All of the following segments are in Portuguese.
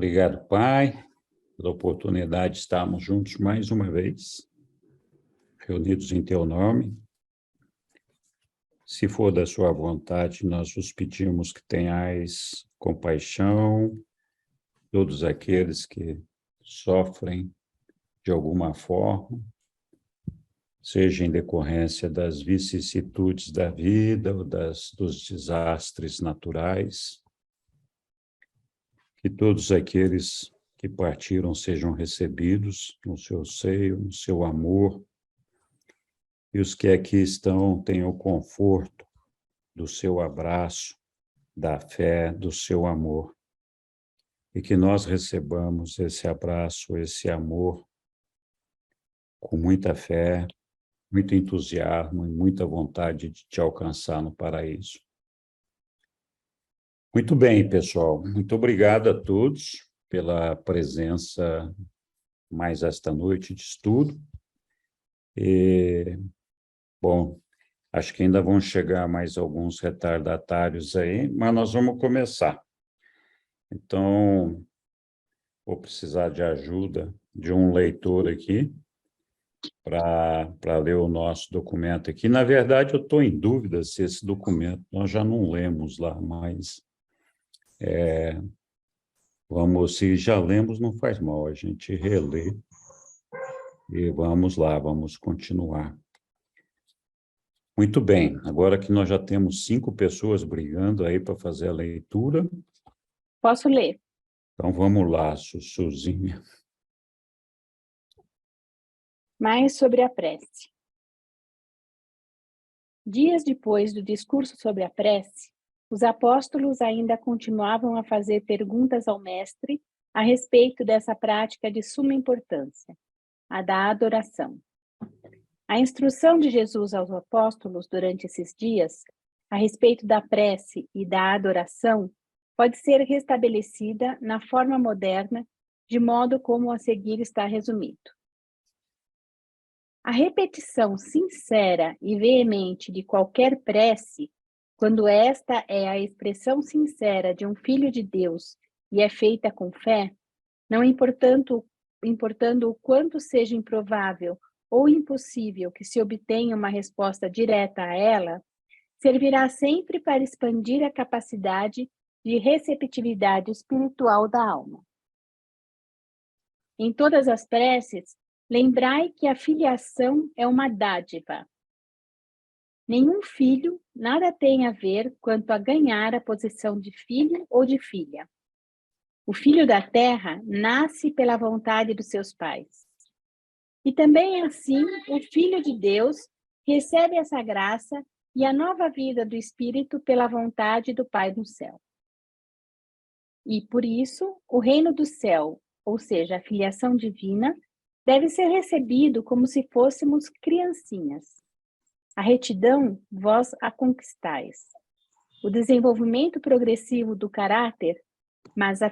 Obrigado, Pai, pela oportunidade de estarmos juntos mais uma vez, reunidos em Teu nome. Se for da Sua vontade, nós vos pedimos que tenhais compaixão, todos aqueles que sofrem de alguma forma, seja em decorrência das vicissitudes da vida ou dos desastres naturais, que todos aqueles que partiram sejam recebidos no seu seio, no seu amor, e os que aqui estão tenham o conforto do seu abraço, da fé, do seu amor, e que nós recebamos esse abraço, esse amor, com muita fé, muito entusiasmo e muita vontade de te alcançar no paraíso. Muito bem, pessoal. Muito obrigado a todos pela presença mais esta noite de estudo. Bom, acho que ainda vão chegar mais alguns retardatários aí, mas nós vamos começar. Então, vou precisar de ajuda de um leitor aqui para ler o nosso documento aqui. Na verdade, eu estou em dúvida se esse documento nós já não lemos lá, mas se já lemos, não faz mal, a gente relê e vamos lá, vamos continuar. Muito bem, agora que nós já temos 5 pessoas brigando aí para fazer a leitura. Posso ler? Então vamos lá, Sussuzinha. Mais sobre a prece. Dias depois do discurso sobre a prece, os apóstolos ainda continuavam a fazer perguntas ao mestre a respeito dessa prática de suma importância, a da adoração. A instrução de Jesus aos apóstolos durante esses dias, a respeito da prece e da adoração, pode ser restabelecida na forma moderna, de modo como a seguir está resumido. A repetição sincera e veemente de qualquer prece, quando esta é a expressão sincera de um filho de Deus e é feita com fé, não importando o quanto seja improvável ou impossível que se obtenha uma resposta direta a ela, servirá sempre para expandir a capacidade de receptividade espiritual da alma. Em todas as preces, lembrai que a filiação é uma dádiva. Nenhum filho nada tem a ver quanto a ganhar a posição de filho ou de filha. O filho da terra nasce pela vontade dos seus pais. E também assim, o filho de Deus recebe essa graça e a nova vida do Espírito pela vontade do Pai do céu. E, por isso, o reino do céu, ou seja, a filiação divina, deve ser recebido como se fôssemos criancinhas. A retidão, vós a conquistais. O desenvolvimento progressivo do caráter, mas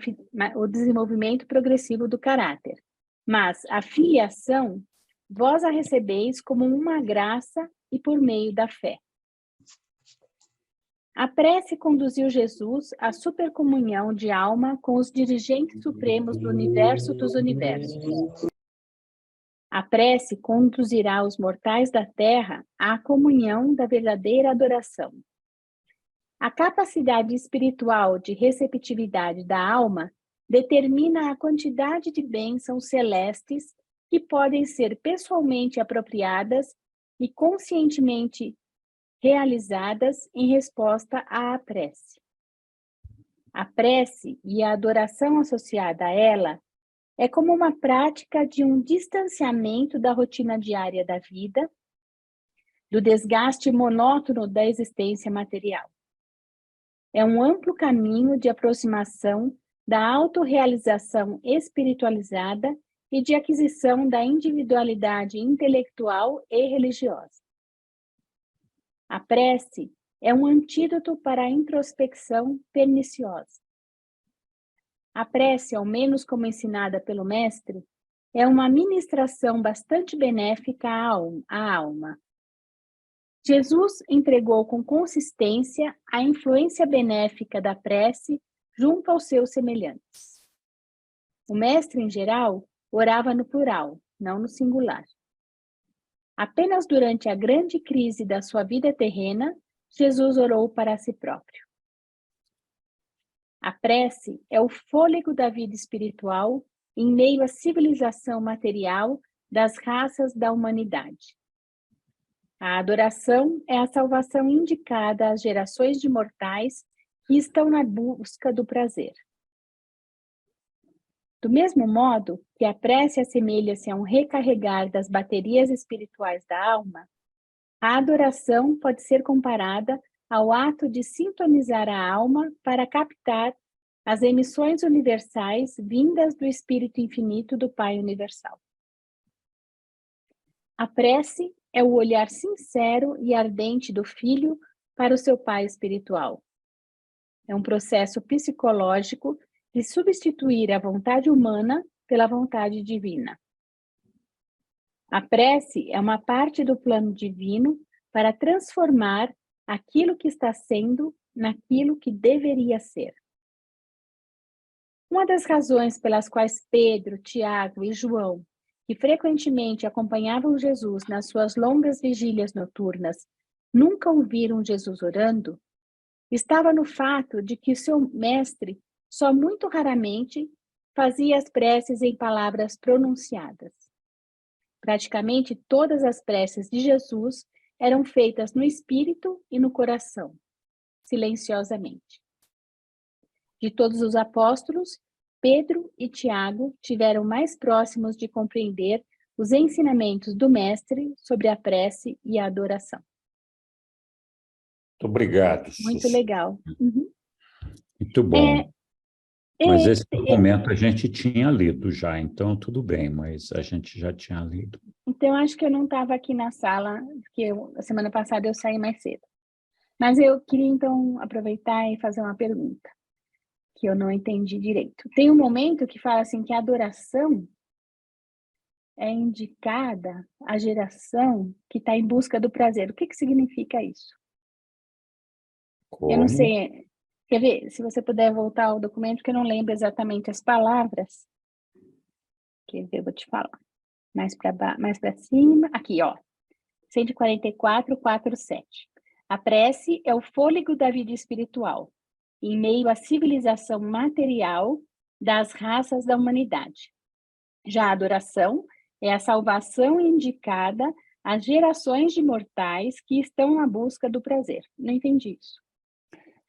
a filiação, vós a recebeis como uma graça e por meio da fé. A prece conduziu Jesus à supercomunhão de alma com os dirigentes supremos do universo dos universos. A prece conduzirá os mortais da terra à comunhão da verdadeira adoração. A capacidade espiritual de receptividade da alma determina a quantidade de bênçãos celestes que podem ser pessoalmente apropriadas e conscientemente realizadas em resposta à prece. A prece e a adoração associada a ela é como uma prática de um distanciamento da rotina diária da vida, do desgaste monótono da existência material. É um amplo caminho de aproximação da autorrealização espiritualizada e de aquisição da individualidade intelectual e religiosa. A prece é um antídoto para a introspecção perniciosa. A prece, ao menos como ensinada pelo mestre, é uma ministração bastante benéfica à alma. Jesus entregou com consistência a influência benéfica da prece junto aos seus semelhantes. O mestre, em geral, orava no plural, não no singular. Apenas durante a grande crise da sua vida terrena, Jesus orou para si próprio. A prece é o fôlego da vida espiritual em meio à civilização material das raças da humanidade. A adoração é a salvação indicada às gerações de mortais que estão na busca do prazer. Do mesmo modo que a prece assemelha-se a um recarregar das baterias espirituais da alma, a adoração pode ser comparada ao ato de sintonizar a alma para captar as emissões universais vindas do Espírito Infinito do Pai Universal. A prece é o olhar sincero e ardente do filho para o seu pai espiritual. É um processo psicológico de substituir a vontade humana pela vontade divina. A prece é uma parte do plano divino para transformar aquilo que está sendo naquilo que deveria ser. Uma das razões pelas quais Pedro, Tiago e João, que frequentemente acompanhavam Jesus nas suas longas vigílias noturnas, nunca ouviram Jesus orando, estava no fato de que seu mestre só muito raramente fazia as preces em palavras pronunciadas. Praticamente todas as preces de Jesus eram feitas no espírito e no coração, silenciosamente. De todos os apóstolos, Pedro e Tiago tiveram mais próximos de compreender os ensinamentos do Mestre sobre a prece e a adoração. Muito obrigado, Muito Suzy. legal. Uhum. Muito bom. Mas esse documento a gente tinha lido já, então tudo bem, mas a gente já tinha lido. Então, acho que eu não estava aqui na sala, porque a semana passada eu saí mais cedo. Mas eu queria, então, aproveitar e fazer uma pergunta, que eu não entendi direito. Tem um momento que fala assim que a adoração é indicada à geração que está em busca do prazer. O que significa isso? Como? Eu não sei. Quer ver? Se você puder voltar ao documento, que eu não lembro exatamente as palavras. Quer ver? Eu vou te falar. Mais para cima. Aqui, ó. 144, 47. A prece é o fôlego da vida espiritual, em meio à civilização material das raças da humanidade. Já a adoração é a salvação indicada às gerações de mortais que estão na busca do prazer. Não entendi isso.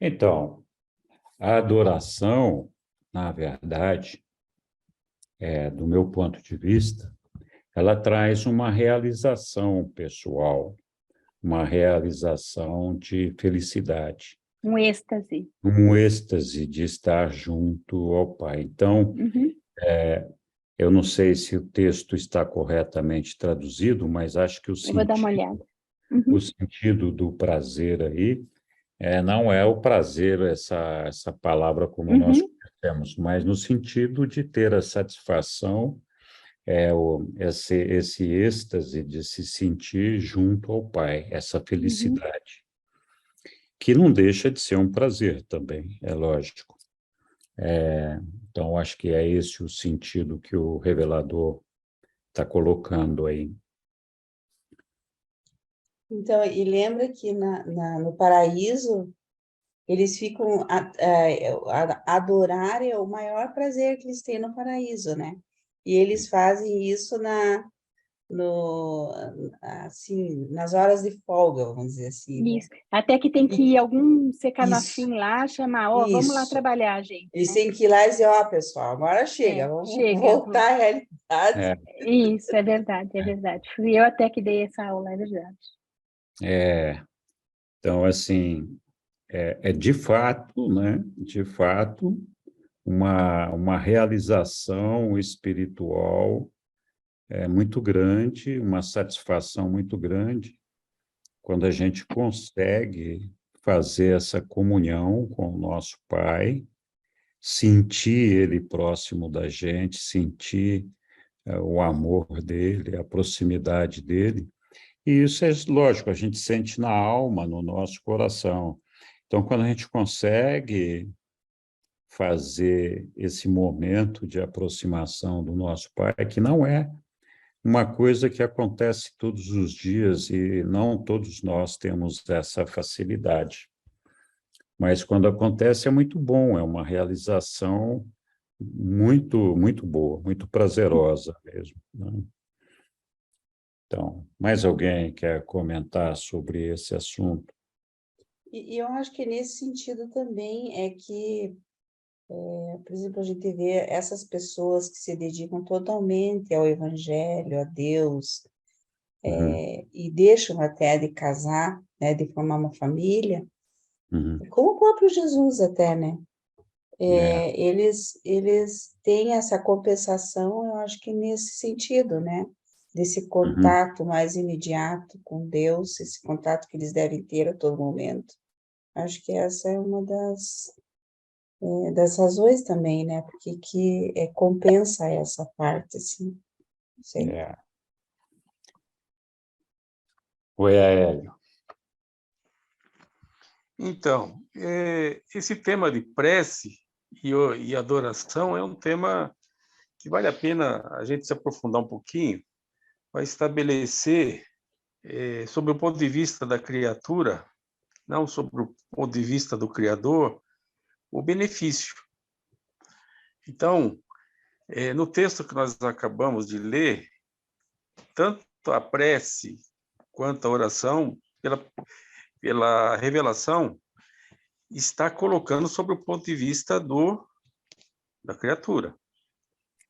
Então, a adoração, na verdade, do meu ponto de vista, ela traz uma realização pessoal, uma realização de felicidade. Um êxtase. Um êxtase de estar junto ao Pai. Então, eu não sei se o texto está corretamente traduzido, mas acho que Eu vou dar uma olhada. o sentido do prazer aí não é o prazer, essa palavra como nós conhecemos, mas no sentido de ter a satisfação, esse êxtase de se sentir junto ao Pai, essa felicidade, que não deixa de ser um prazer também, é lógico. Então, acho que é esse o sentido que o revelador está colocando aí. Então, e lembra que no paraíso, eles ficam... adorar é o maior prazer que eles têm no paraíso, né? E eles fazem isso assim, nas horas de folga, vamos dizer assim. Isso. Né? Até que tem que ir algum Isso. fim lá, chamar, vamos lá trabalhar, gente. Eles têm que ir lá e dizer, pessoal, agora chega, vamos voltar à realidade. Isso, é verdade, é verdade. Fui eu até que dei essa aula, é verdade. Então, assim, de fato, né? De fato, uma realização espiritual muito grande, uma satisfação muito grande, quando a gente consegue fazer essa comunhão com o nosso Pai, sentir Ele próximo da gente, sentir o amor dEle, a proximidade dEle, e isso é lógico, a gente sente na alma, no nosso coração. Então, quando a gente consegue fazer esse momento de aproximação do nosso Pai, que não é uma coisa que acontece todos os dias e não todos nós temos essa facilidade. Mas quando acontece é muito bom, é uma realização muito boa, muito prazerosa mesmo, né? Então, mais alguém quer comentar sobre esse assunto? E eu acho que nesse sentido também é que, por exemplo, a gente vê essas pessoas que se dedicam totalmente ao Evangelho, a Deus, Uhum, e deixam até de casar, né, de formar uma família, uhum, como o próprio Jesus até, né? é, Eles têm essa compensação, eu acho que nesse sentido, né? Desse uhum, contato mais imediato com Deus, esse contato que eles devem ter a todo momento. Acho que essa é uma das razões também, né? Porque compensa essa parte, assim, não sei. é. Oi, Hélio. Então, esse tema de prece e adoração é um tema que vale a pena a gente se aprofundar um pouquinho, para estabelecer, sobre o ponto de vista da criatura, não sobre o ponto de vista do Criador, o benefício. Então, no texto que nós acabamos de ler, tanto a prece quanto a oração, pela revelação, está colocando sobre o ponto de vista da criatura.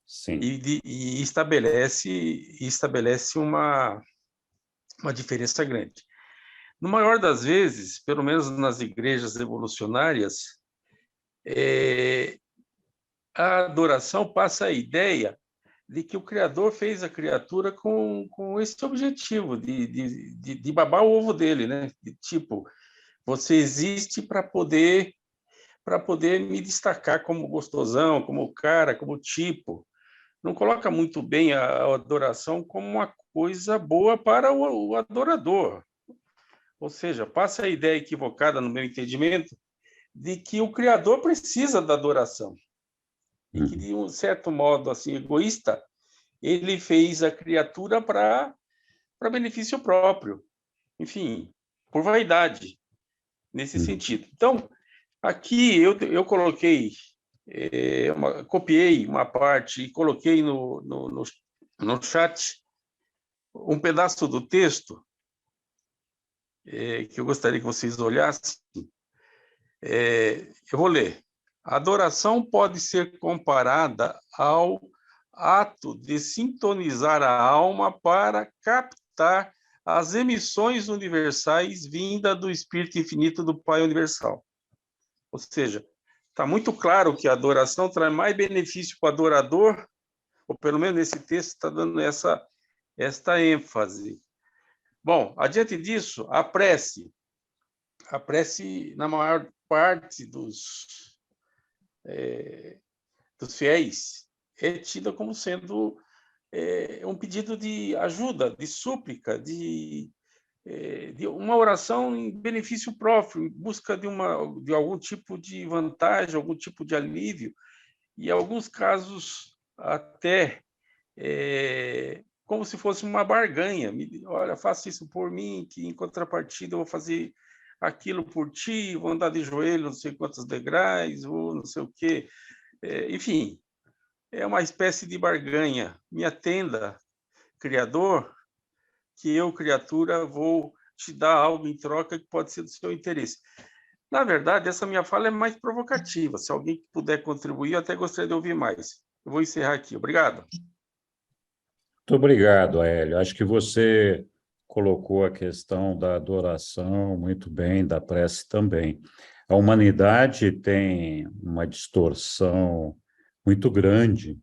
Sim. E estabelece uma diferença grande. No maior das vezes, pelo menos nas igrejas evolucionárias, a adoração passa a ideia de que o Criador fez a criatura com esse objetivo de babar o ovo dele, né? De, tipo, você existe para poder me destacar como gostosão, como cara, como tipo. Não coloca muito bem a adoração como uma coisa boa para o adorador. Ou seja, passa a ideia equivocada, no meu entendimento, de que o Criador precisa da adoração. E que, Uhum, de um certo modo assim egoísta, ele fez a criatura para benefício próprio. Enfim, por vaidade, nesse uhum, sentido. Então, aqui eu coloquei, copiei uma parte e coloquei no chat um pedaço do texto que eu gostaria que vocês olhassem. Eu vou ler. A adoração pode ser comparada ao ato de sintonizar a alma para captar as emissões universais vindas do Espírito Infinito do Pai Universal. Ou seja, está muito claro que a adoração traz mais benefício para o adorador, ou pelo menos nesse texto está dando esta ênfase. Bom, adiante disso, a prece, na maior parte dos fiéis, é tida como sendo um pedido de ajuda, de súplica, de uma oração em benefício próprio, em busca de algum tipo de vantagem, algum tipo de alívio, e em alguns casos até como se fosse uma barganha. Olha, faça isso por mim, que em contrapartida eu vou fazer aquilo por ti, vou andar de joelho não sei quantos degraus, vou não sei o quê. Enfim, é uma espécie de barganha. Me atenda, Criador, que eu, criatura, vou te dar algo em troca que pode ser do seu interesse. Na verdade, essa minha fala é mais provocativa. Se alguém puder contribuir, eu até gostaria de ouvir mais. Eu vou encerrar aqui. Obrigado. Muito obrigado, Hélio. Acho que você colocou a questão da adoração muito bem, da prece também. A humanidade tem uma distorção muito grande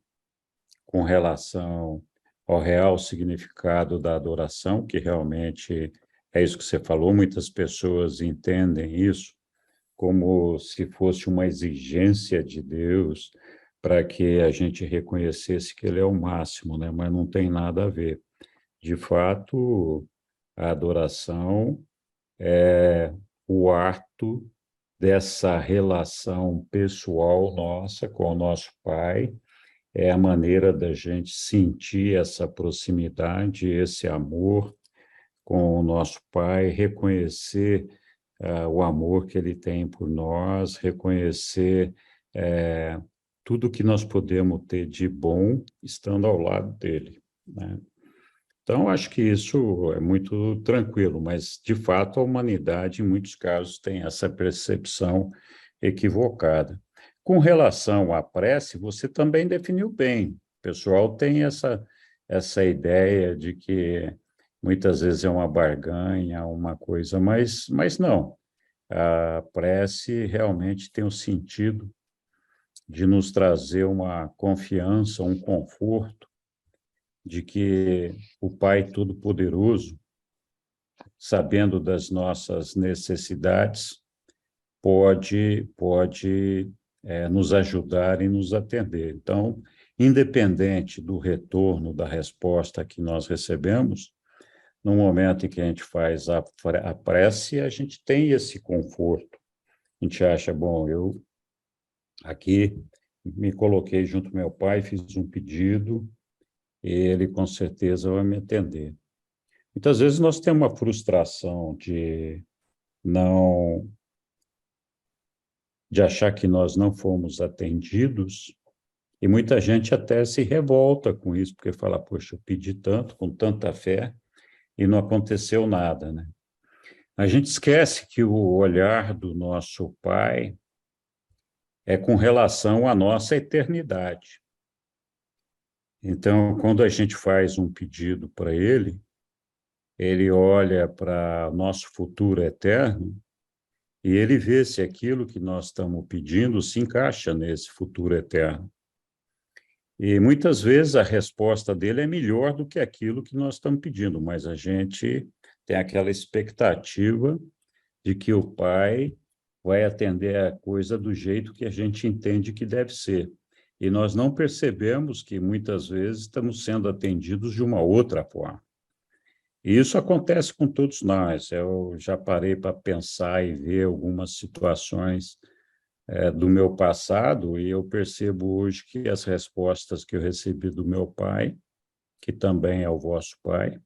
com relação ao real significado da adoração, que realmente é isso que você falou, muitas pessoas entendem isso como se fosse uma exigência de Deus para que a gente reconhecesse que ele é o máximo, né? Mas não tem nada a ver. De fato, a adoração é o ato dessa relação pessoal nossa com o nosso Pai, é a maneira da gente sentir essa proximidade, esse amor com o nosso Pai, reconhecer o amor que Ele tem por nós, reconhecer tudo que nós podemos ter de bom estando ao lado dele, né? Então, acho que isso é muito tranquilo, mas, de fato, a humanidade, em muitos casos, tem essa percepção equivocada. Com relação à prece, você também definiu bem. O pessoal tem essa ideia de que muitas vezes é uma barganha, uma coisa, mas não. A prece realmente tem o sentido de nos trazer uma confiança, um conforto de que o Pai Todo-Poderoso, sabendo das nossas necessidades, pode nos ajudar e nos atender. Então, independente do retorno, da resposta que nós recebemos, no momento em que a gente faz a prece, a gente tem esse conforto. A gente acha, bom, eu aqui me coloquei junto ao meu pai, fiz um pedido, ele com certeza vai me atender. Muitas vezes nós temos uma frustração não de achar que nós não fomos atendidos, e muita gente até se revolta com isso, porque fala, poxa, eu pedi tanto, com tanta fé, e não aconteceu nada, né? A gente esquece que o olhar do nosso Pai é com relação à nossa eternidade. Então, quando a gente faz um pedido para ele olha para nosso futuro eterno e ele vê se aquilo que nós estamos pedindo se encaixa nesse futuro eterno. E muitas vezes a resposta dele é melhor do que aquilo que nós estamos pedindo, mas a gente tem aquela expectativa de que o Pai vai atender a coisa do jeito que a gente entende que deve ser. E nós não percebemos que muitas vezes estamos sendo atendidos de uma outra forma. E isso acontece com todos nós. Eu já parei para pensar e ver algumas situações do meu passado e eu percebo hoje que as respostas que eu recebi do meu pai, que também é o vosso pai,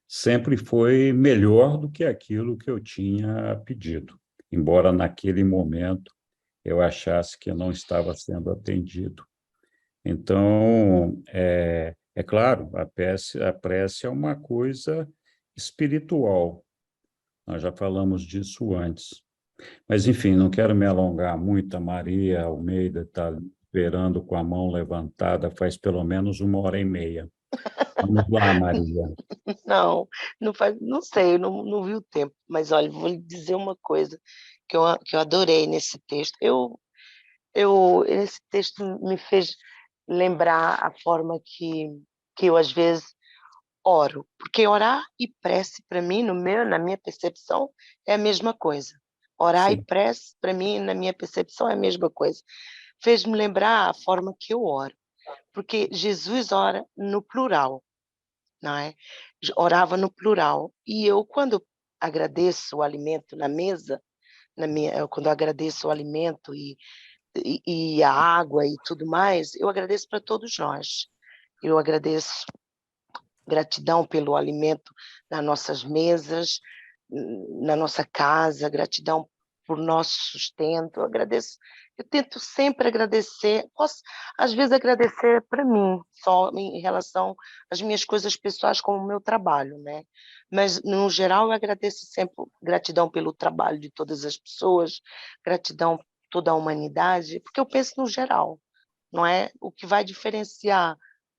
sempre foi melhor do que aquilo que eu tinha pedido, embora naquele momento eu achasse que eu não estava sendo atendido. Então, é claro, a prece é uma coisa espiritual. Nós já falamos disso antes. Mas, enfim, não quero me alongar muito. A Maria Almeida está esperando com a mão levantada faz pelo menos 1h30. Vamos lá, Maria. Não, não faz, não sei, eu não vi o tempo, mas olha, vou lhe dizer uma coisa que eu adorei nesse texto. Esse texto me fez lembrar a forma que eu às vezes oro, porque orar e prece para mim, na minha percepção, é a mesma coisa. Orar e Sim. prece para mim, na minha percepção, é a mesma coisa. Fez-me lembrar a forma que eu oro, porque Jesus ora no plural, não é? Orava no plural. E eu, quando agradeço o alimento na mesa, quando eu agradeço o alimento e a água e tudo mais, eu agradeço para todos nós. Eu agradeço gratidão pelo alimento nas nossas mesas, na nossa casa, gratidão por nosso sustento. Eu tento sempre agradecer. Posso, às vezes, agradecer para mim, só em relação às minhas coisas pessoais, como o meu trabalho, né? Mas, no geral, eu agradeço sempre gratidão pelo trabalho de todas as pessoas, gratidão por toda a humanidade, porque eu penso no geral, não é? O que vai diferenciar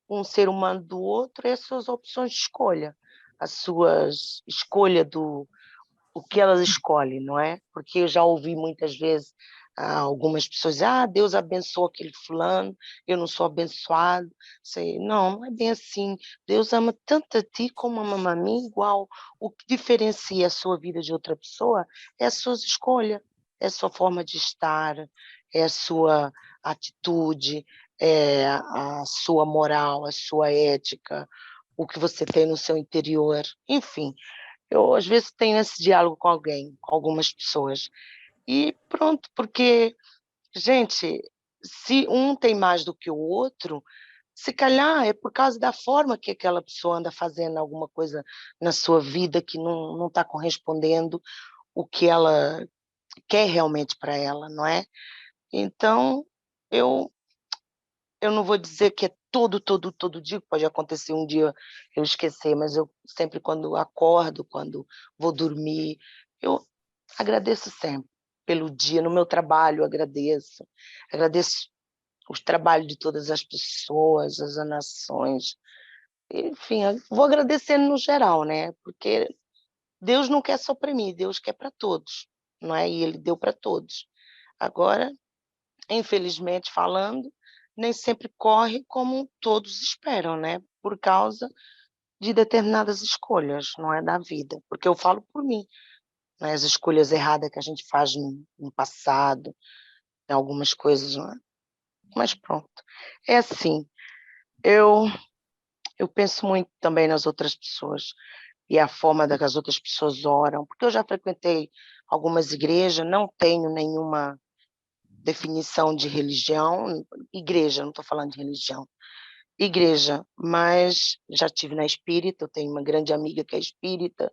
um ser humano do outro é as suas opções de escolha, as suas escolha do o que elas escolhem, não é? Porque eu já ouvi muitas vezes algumas pessoas dizer, Deus abençoa aquele fulano, eu não sou abençoado. Sei, não é bem assim. Deus ama tanto a ti como ama a mim igual. O que diferencia a sua vida de outra pessoa é a sua escolha, é a sua forma de estar, é a sua atitude, é a sua moral, a sua ética, o que você tem no seu interior, enfim. Eu, às vezes, tenho esse diálogo com alguém, com algumas pessoas, E pronto, porque, gente, se um tem mais do que o outro, se calhar é por causa da forma que aquela pessoa anda fazendo alguma coisa na sua vida que não está correspondendo o que ela quer realmente para ela, não é? Então, eu, eu não vou dizer que é todo dia, pode acontecer um dia eu esquecer, mas eu sempre quando acordo, quando vou dormir, eu agradeço sempre pelo dia, no meu trabalho agradeço os trabalhos de todas as pessoas, as nações, enfim, eu vou agradecendo no geral, né? Porque Deus não quer só para mim, Deus quer para todos, não é? E Ele deu para todos. Agora, infelizmente falando, nem sempre corre como todos esperam, né? Por causa de determinadas escolhas, não é, da vida. Porque eu falo por mim, né? As escolhas erradas que a gente faz no passado, em algumas coisas, não é? Mas pronto. É assim, eu, eu penso muito também nas outras pessoas e a forma da que as outras pessoas oram, porque eu já frequentei algumas igrejas, não tenho nenhuma definição de religião, igreja, não estou falando de religião, igreja, mas já tive na espírita, eu tenho uma grande amiga que é espírita,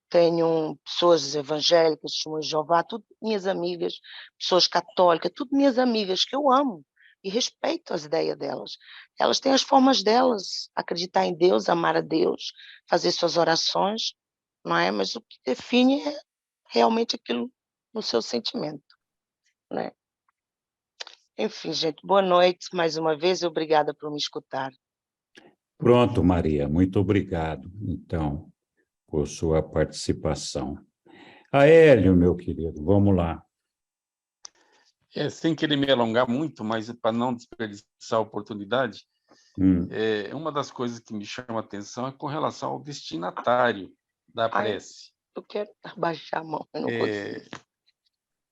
tenho pessoas evangélicas, testemunhas de Jeová, tudo minhas amigas, pessoas católicas, tudo minhas amigas que eu amo e respeito as ideias delas. Elas têm as formas delas, acreditar em Deus, amar a Deus, fazer suas orações, não é? Mas o que define é realmente aquilo no seu sentimento, né? Enfim, gente, boa noite mais uma vez e obrigada por me escutar. Pronto, Maria, muito obrigado, então, por sua participação. Aélio, meu querido, vamos lá. Sem querer me alongar muito, mas para não desperdiçar a oportunidade, uma das coisas que me chama a atenção é com relação ao destinatário da prece. Eu quero abaixar a mão, eu não consigo.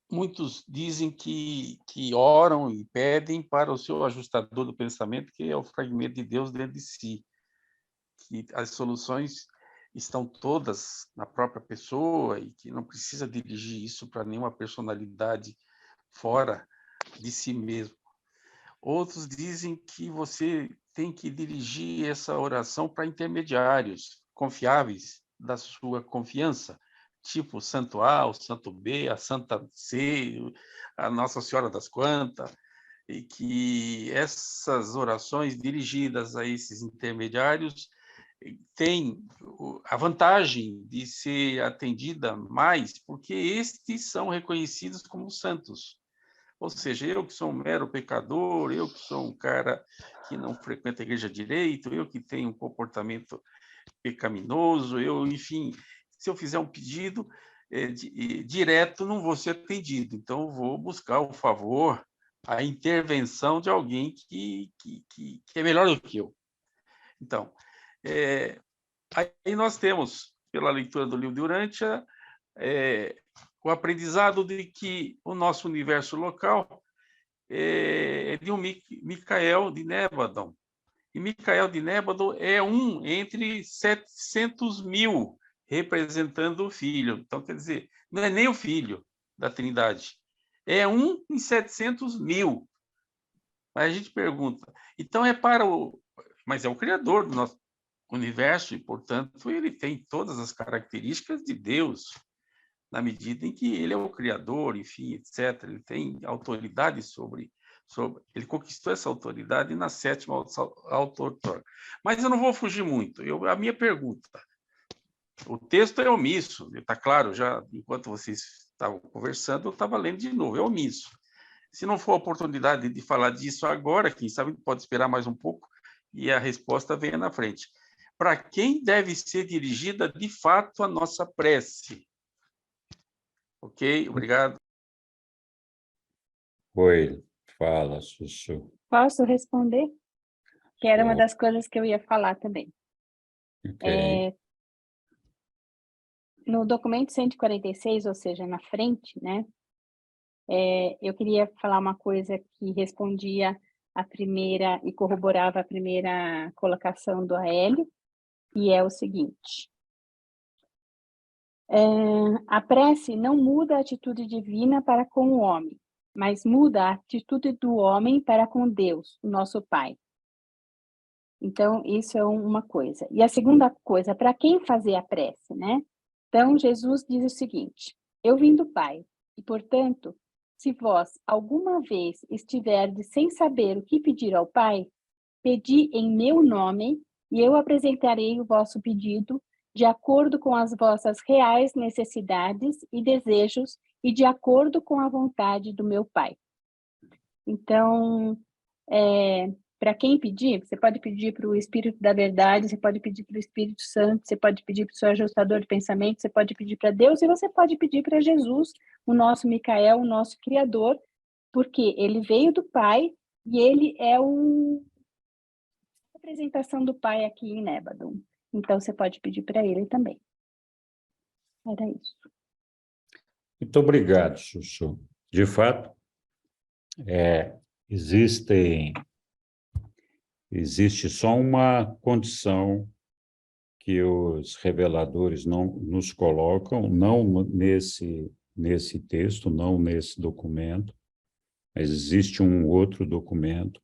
Muitos dizem que oram e pedem para o seu ajustador do pensamento, que é o fragmento de Deus dentro de si, que as soluções estão todas na própria pessoa e que não precisa dirigir isso para nenhuma personalidade fora de si mesmo. Outros dizem que você tem que dirigir essa oração para intermediários confiáveis da sua confiança, tipo o Santo A, o Santo B, a Santa C, a Nossa Senhora das Quantas, e que essas orações dirigidas a esses intermediários têm a vantagem de ser atendida mais, porque estes são reconhecidos como santos. Ou seja, eu que sou um mero pecador, eu que sou um cara que não frequenta a igreja direito, eu que tenho um comportamento pecaminoso, enfim, se eu fizer um pedido direto, não vou ser atendido. Então, eu vou buscar o favor, a intervenção de alguém que é melhor do que eu. Então, aí nós temos, pela leitura do livro de Urântia, o aprendizado de que o nosso universo local é de um Micael de Nébadon. E Micael de Nébadon é um entre 700 mil, representando o Filho. Então, quer dizer, não é nem o Filho da Trindade, é um em 700 mil. Aí a gente pergunta, então é para o... Mas é o Criador do nosso universo e, portanto, ele tem todas as características de Deus, na medida em que ele é o Criador, enfim, etc. Ele tem autoridade sobre ele conquistou essa autoridade na sétima auto-outorga. Mas eu não vou fugir muito. A minha pergunta, o texto é omisso, está claro, já enquanto vocês estavam conversando, eu estava lendo de novo, é omisso. Se não for a oportunidade de falar disso agora, quem sabe pode esperar mais um pouco e a resposta venha na frente. Para quem deve ser dirigida, de fato, a nossa prece? Ok, obrigado. Oi, fala, Sussu. Posso responder? Que era uma das coisas que eu ia falar também. Ok. No documento 146, ou seja, na frente, né? Eu queria falar uma coisa que respondia a primeira e corroborava a primeira colocação do Aélio, e é o seguinte: A prece não muda a atitude divina para com o homem, mas muda a atitude do homem para com Deus, o nosso Pai. Então, isso é uma coisa. E a segunda coisa, para quem fazer a prece, né? Então, Jesus diz o seguinte: eu vim do Pai, e, portanto, se vós alguma vez estiverdes sem saber o que pedir ao Pai, pedi em meu nome, e eu apresentarei o vosso pedido de acordo com as vossas reais necessidades e desejos e de acordo com a vontade do meu Pai. Então, para quem pedir, você pode pedir para o Espírito da Verdade, você pode pedir para o Espírito Santo, você pode pedir para o seu ajustador de pensamento, você pode pedir para Deus e você pode pedir para Jesus, o nosso Micael, o nosso Criador, porque ele veio do Pai e ele é a representação do Pai aqui em Nébadon. Então, você pode pedir para ele também. Era isso. Muito obrigado, Chuchu. De fato, existe só uma condição que os reveladores não nos colocam, não nesse texto, não nesse documento, mas existe um outro documento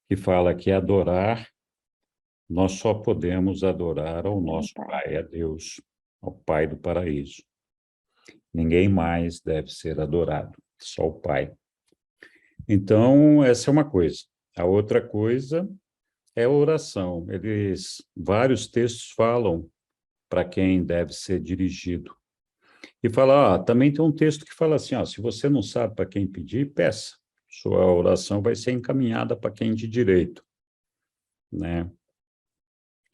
que fala que adorar, nós só podemos adorar ao nosso Pai, a Deus, ao Pai do paraíso. Ninguém mais deve ser adorado, só o Pai. Então, essa é uma coisa. A outra coisa é a oração. Vários textos falam para quem deve ser dirigido. E fala, também tem um texto que fala assim, se você não sabe para quem pedir, peça. Sua oração vai ser encaminhada para quem de direito, né?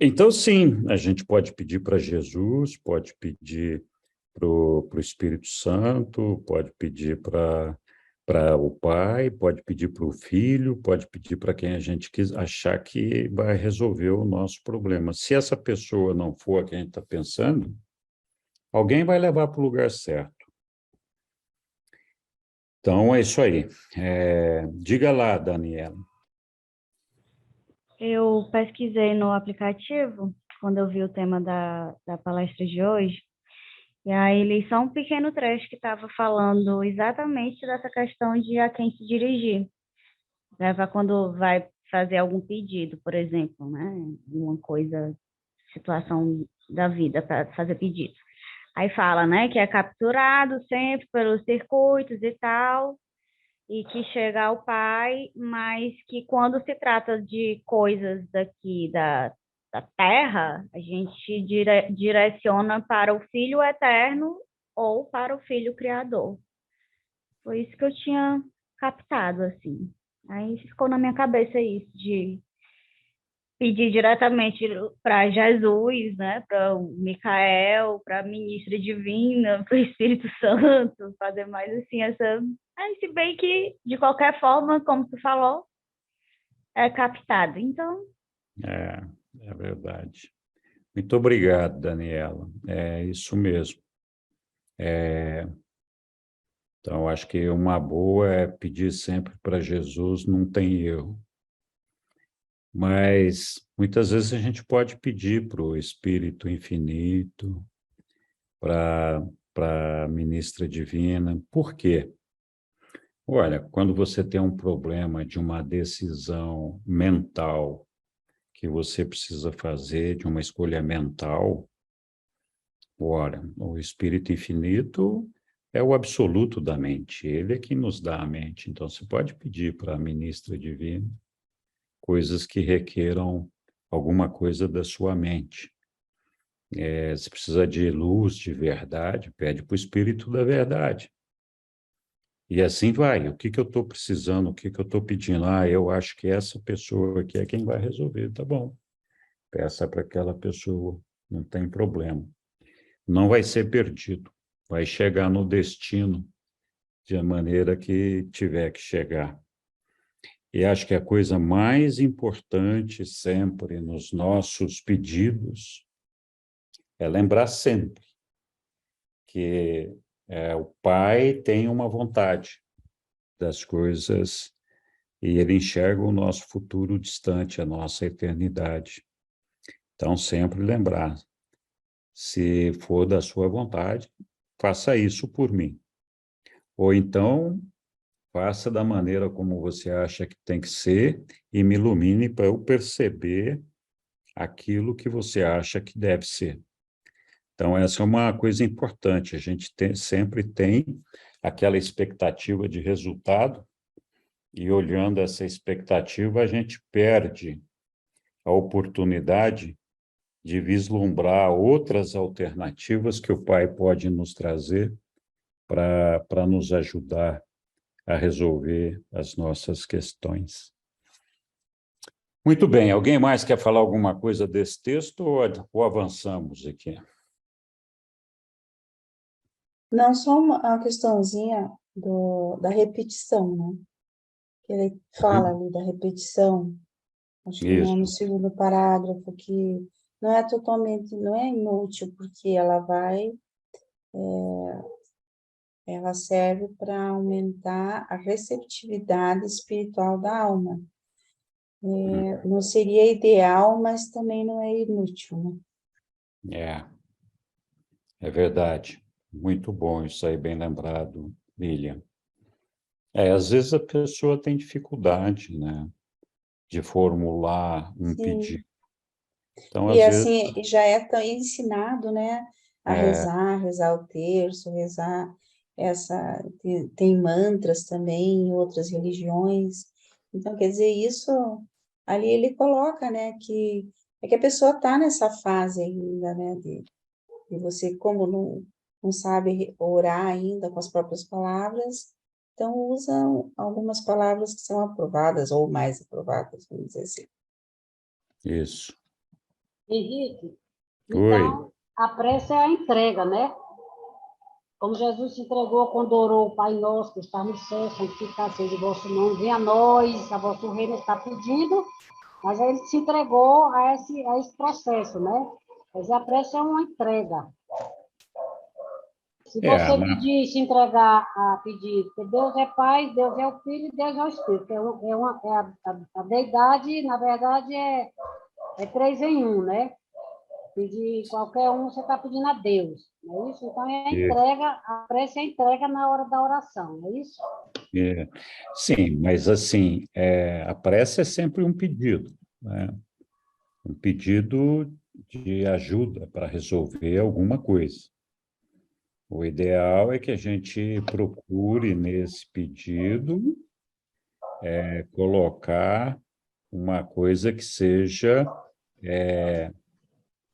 Então, sim, a gente pode pedir para Jesus, pode pedir para o Espírito Santo, pode pedir para o Pai, pode pedir para o Filho, pode pedir para quem a gente achar que vai resolver o nosso problema. Se essa pessoa não for a quem a gente está pensando, alguém vai levar para o lugar certo. Então, é isso aí. Diga lá, Daniela. Eu pesquisei no aplicativo, quando eu vi o tema da palestra de hoje, e aí li só um pequeno trecho que estava falando exatamente dessa questão de a quem se dirigir, né, para quando vai fazer algum pedido, por exemplo, né, uma coisa, situação da vida para fazer pedido. Aí fala, né, que é capturado sempre pelos circuitos e tal, e que chega ao Pai, mas que quando se trata de coisas daqui da Terra, a gente direciona para o Filho Eterno ou para o Filho Criador. Foi isso que eu tinha captado, assim. Aí ficou na minha cabeça isso, de pedir diretamente para Jesus, né, para o Micael, para a ministra divina, para o Espírito Santo, fazer mais assim essa... se bem que, de qualquer forma, como tu falou, é captado. Então... É verdade. Muito obrigado, Daniela. É isso mesmo. Então, acho que uma boa é pedir sempre para Jesus, não tem erro. Mas, muitas vezes, a gente pode pedir para o Espírito Infinito, para a ministra divina. Por quê? Olha, quando você tem um problema de uma decisão mental que você precisa fazer, de uma escolha mental, ora, o Espírito Infinito é o absoluto da mente, ele é quem nos dá a mente. Então, você pode pedir para a ministra divina coisas que requeram alguma coisa da sua mente. Se precisa de luz, de verdade, pede para o Espírito da Verdade. E assim vai. O que eu estou precisando? O que eu estou pedindo? Eu acho que essa pessoa aqui é quem vai resolver. Tá bom. Peça para aquela pessoa. Não tem problema. Não vai ser perdido. Vai chegar no destino de maneira que tiver que chegar. E acho que a coisa mais importante sempre nos nossos pedidos é lembrar sempre que o Pai tem uma vontade das coisas e ele enxerga o nosso futuro distante, a nossa eternidade. Então, sempre lembrar, Se for da sua vontade, faça isso por mim. Ou então, faça da maneira como você acha que tem que ser e me ilumine para eu perceber aquilo que você acha que deve ser. Então, essa é uma coisa importante. A gente sempre tem aquela expectativa de resultado e, olhando essa expectativa, a gente perde a oportunidade de vislumbrar outras alternativas que o Pai pode nos trazer para nos ajudar a resolver as nossas questões. Muito bem, alguém mais quer falar alguma coisa desse texto ou avançamos aqui? Não, só uma questãozinha da repetição, né? Que ele fala ali da repetição, acho que no Isso, segundo parágrafo, que não é totalmente, não é inútil, porque ela serve para aumentar a receptividade espiritual da alma. Não seria ideal, mas também não é inútil, né? é verdade. Muito bom isso aí, bem lembrado, Lilian. Às vezes a pessoa tem dificuldade, né, de formular um pedido. Sim, Então, e às vezes, assim, já é tão ensinado, né, a rezar o terço, rezar tem mantras também em outras religiões, então, quer dizer, isso, ali ele coloca, né, que a pessoa está nessa fase ainda, né, de você, como não sabe orar ainda com as próprias palavras, então usa algumas palavras que são aprovadas, ou mais aprovadas, vamos dizer assim. isso. Henrique, Oi, então, a prece é a entrega, né? Como Jesus se entregou quando orou o Pai Nosso, que está no céu, santificado seja o vosso nome, venha a nós, a vosso reino está pedindo, mas aí ele se entregou a esse processo, né? Mas a prece é uma entrega. Se você mas pedir, se entregar a pedir, porque Deus é Pai, Deus é o Filho e Deus é o Espírito. A deidade, na verdade, é 3 em 1, né? Pedir qualquer um, você está pedindo a Deus, não é isso? Então, é a entrega, a prece é a entrega na hora da oração, não é isso? sim, mas assim, a prece é sempre um pedido, né? Um pedido de ajuda para resolver alguma coisa. O ideal é que a gente procure nesse pedido colocar uma coisa que seja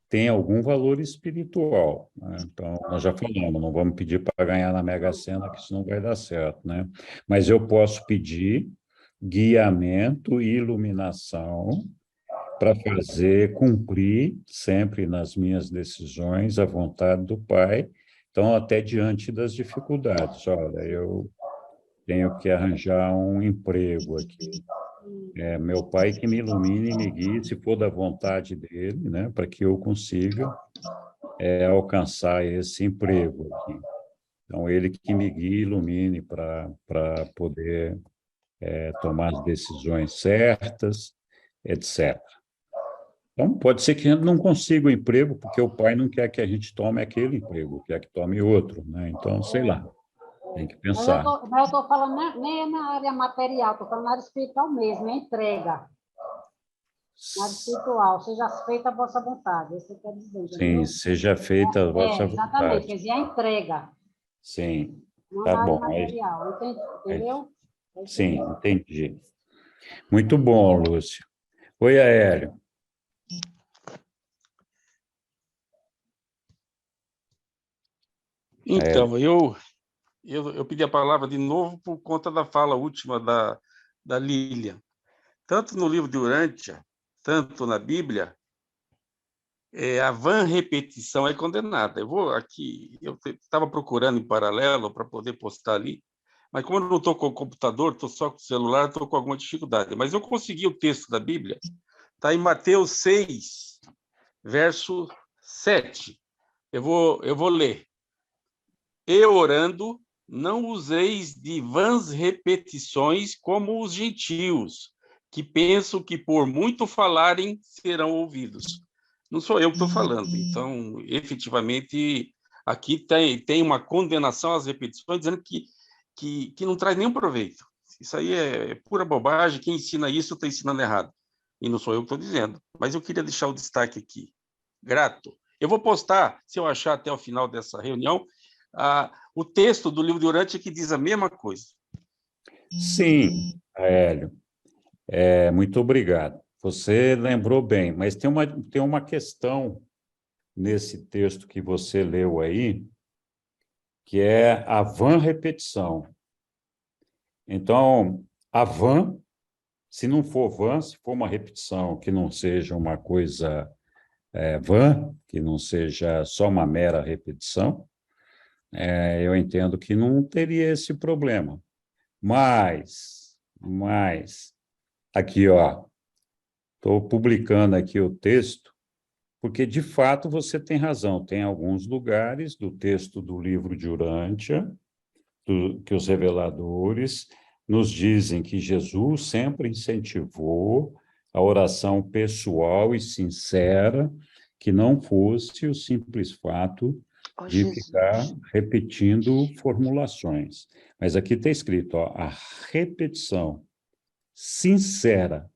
tem algum valor espiritual, né? Então, nós já falamos, não vamos pedir para ganhar na Mega Sena, que isso não vai dar certo, né? Mas eu posso pedir guiamento e iluminação para fazer cumprir sempre nas minhas decisões a vontade do Pai. Então, até diante das dificuldades, olha, eu tenho que arranjar um emprego aqui. Meu Pai que me ilumine e me guie, se for da vontade dele, né, para que eu consiga alcançar esse emprego aqui. Então, ele que me guie e ilumine para poder tomar as decisões certas, etc. Então, pode ser que a gente não consiga o emprego, porque o pai não quer que a gente tome aquele emprego, quer que tome outro, né? Então, sei lá, tem que pensar. Mas eu estou falando nem na área material, estou falando na área espiritual mesmo, é entrega. Na área espiritual, seja feita a vossa vontade, é isso que eu quero dizer, Sim, entendeu? seja feita a vossa Exatamente, quer vontade. dizer, a entrega, Sim, não tá na área bom. material, entendeu? Sim, entendi. Muito bom, Lúcio. Oi, Aélio. Então, eu pedi a palavra de novo por conta da fala última da Lilian. Tanto no livro de Urântia, tanto na Bíblia, a vã repetição é condenada. Eu estava procurando em paralelo para poder postar ali, mas como eu não estou com o computador, estou só com o celular, estou com alguma dificuldade. Mas eu consegui o texto da Bíblia, está em Mateus 6, verso 7. Eu vou ler. E orando, não useis de vãs repetições como os gentios, que pensam que por muito falarem serão ouvidos. Não sou eu que estou falando. Então, efetivamente, aqui tem uma condenação às repetições, dizendo que não traz nenhum proveito. Isso aí é pura bobagem. Quem ensina isso está ensinando errado. E não sou eu que estou dizendo. Mas eu queria deixar o destaque aqui. Grato. Eu vou postar, se eu achar até o final dessa reunião, o texto do livro de Urântia que diz a mesma coisa. Sim, Hélio, muito obrigado. Você lembrou bem, mas tem uma questão nesse texto que você leu aí, que é a vã repetição. Então, a vã, se não for vã, se for uma repetição que não seja uma coisa vã, que não seja só uma mera repetição, eu entendo que não teria esse problema. Mas, aqui, ó, estou publicando aqui o texto, porque, de fato, você tem razão. Tem alguns lugares do texto do livro de Urântia, que os reveladores nos dizem que Jesus sempre incentivou a oração pessoal e sincera, que não fosse o simples fato Oh, de Jesus. ficar repetindo formulações. Mas aqui está escrito, ó, a repetição sincera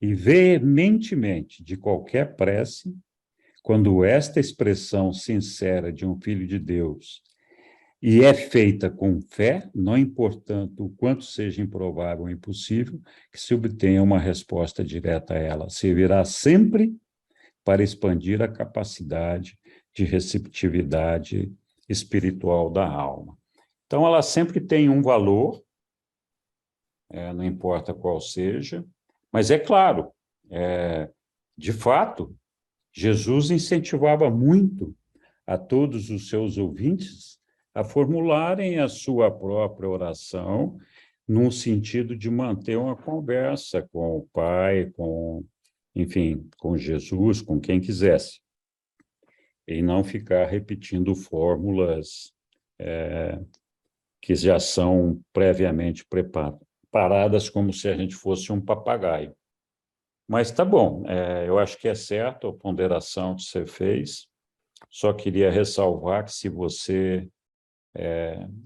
e veementemente de qualquer prece, quando esta expressão sincera de um filho de Deus e é feita com fé, não importando o quanto seja improvável ou impossível, que se obtenha uma resposta direta a ela, servirá sempre para expandir a capacidade de receptividade espiritual da alma. Então, ela sempre tem um valor, não importa qual seja, mas é claro, de fato, Jesus incentivava muito a todos os seus ouvintes a formularem a sua própria oração no sentido de manter uma conversa com o Pai, enfim, com Jesus, com quem quisesse, e não ficar repetindo fórmulas que já são previamente preparadas, como se a gente fosse um papagaio. Mas tá bom, eu acho que é certo a ponderação que você fez. Só queria ressalvar que se você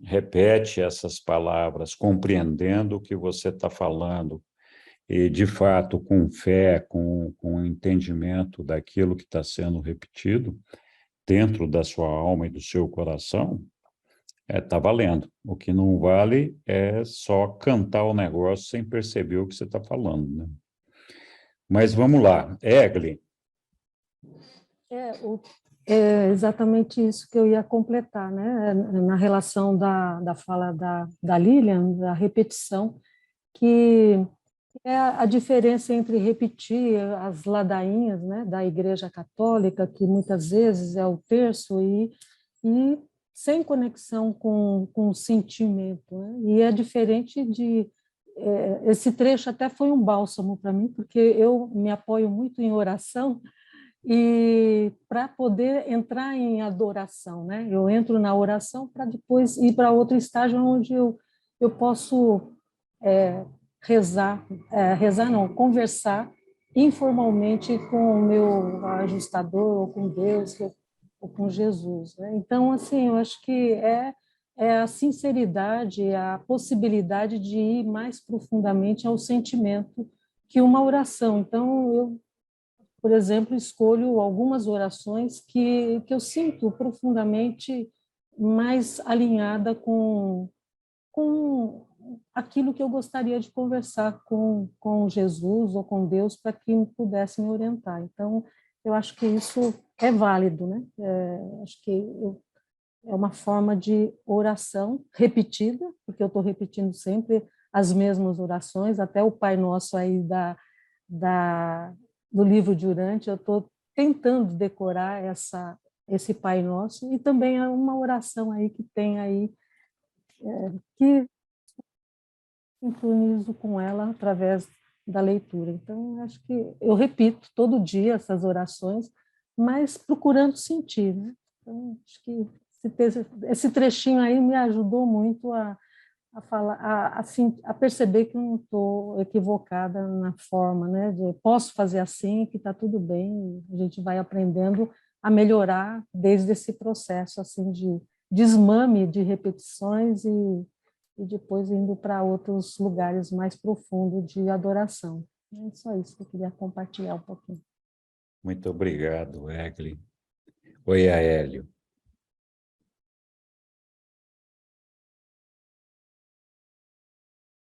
repete essas palavras, compreendendo o que você está falando, e, de fato, com fé, com entendimento daquilo que está sendo repetido, dentro da sua alma e do seu coração, está valendo. O que não vale é só cantar o negócio sem perceber o que você está falando, né? Mas vamos lá. Egli. É exatamente isso que eu ia completar, né? Na relação da fala da Lilian, da repetição, que é a diferença entre repetir as ladainhas, né, da Igreja Católica, que muitas vezes é o terço, e sem conexão com o sentimento, né? E é diferente de... esse trecho até foi um bálsamo para mim, porque eu me apoio muito em oração, e para poder entrar em adoração, né? Eu entro na oração para depois ir para outro estágio onde eu posso rezar não, conversar informalmente com o meu ajustador, ou com Deus, ou com Jesus, né? Então, assim, eu acho que é a sinceridade, a possibilidade de ir mais profundamente ao sentimento que uma oração. Então, eu, por exemplo, escolho algumas orações que eu sinto profundamente mais alinhada com aquilo que eu gostaria de conversar com Jesus ou com Deus para que pudesse me orientar. Então, eu acho que isso é válido, né? Acho que é uma forma de oração repetida, porque eu estou repetindo sempre as mesmas orações, até o Pai Nosso aí do livro de Urântia, eu estou tentando decorar esse Pai Nosso, e também é uma oração aí que tem aí, que sintonizo com ela através da leitura. Então, acho que eu repito todo dia essas orações, mas procurando sentir, né? Então, acho que esse trechinho aí me ajudou muito a a perceber que eu não estou equivocada na forma, né? De posso fazer assim, que está tudo bem. A gente vai aprendendo a melhorar desde esse processo assim de desmame de repetições e depois indo para outros lugares mais profundos de adoração. É só isso que eu queria compartilhar um pouquinho. Muito obrigado, Egli. Oi, Aélio.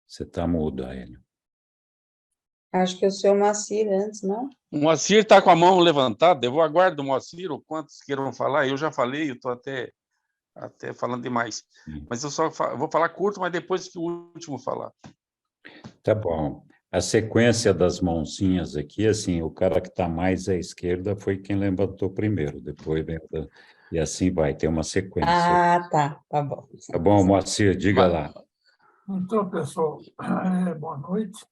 Você está mudo, Aélio. Acho que é o seu Moacir antes, não? O Moacir está com a mão levantada, eu vou aguardar o Moacir, ou quantos queiram falar, eu já falei, eu estou até falando demais. Mas eu vou falar curto, mas depois que o último falar. Tá bom. A sequência das mãozinhas aqui, assim, o cara que está mais à esquerda foi quem levantou primeiro, depois e assim vai, tem uma sequência. Ah, tá bom. Tá bom, Moacir, diga lá. Então, pessoal, boa noite.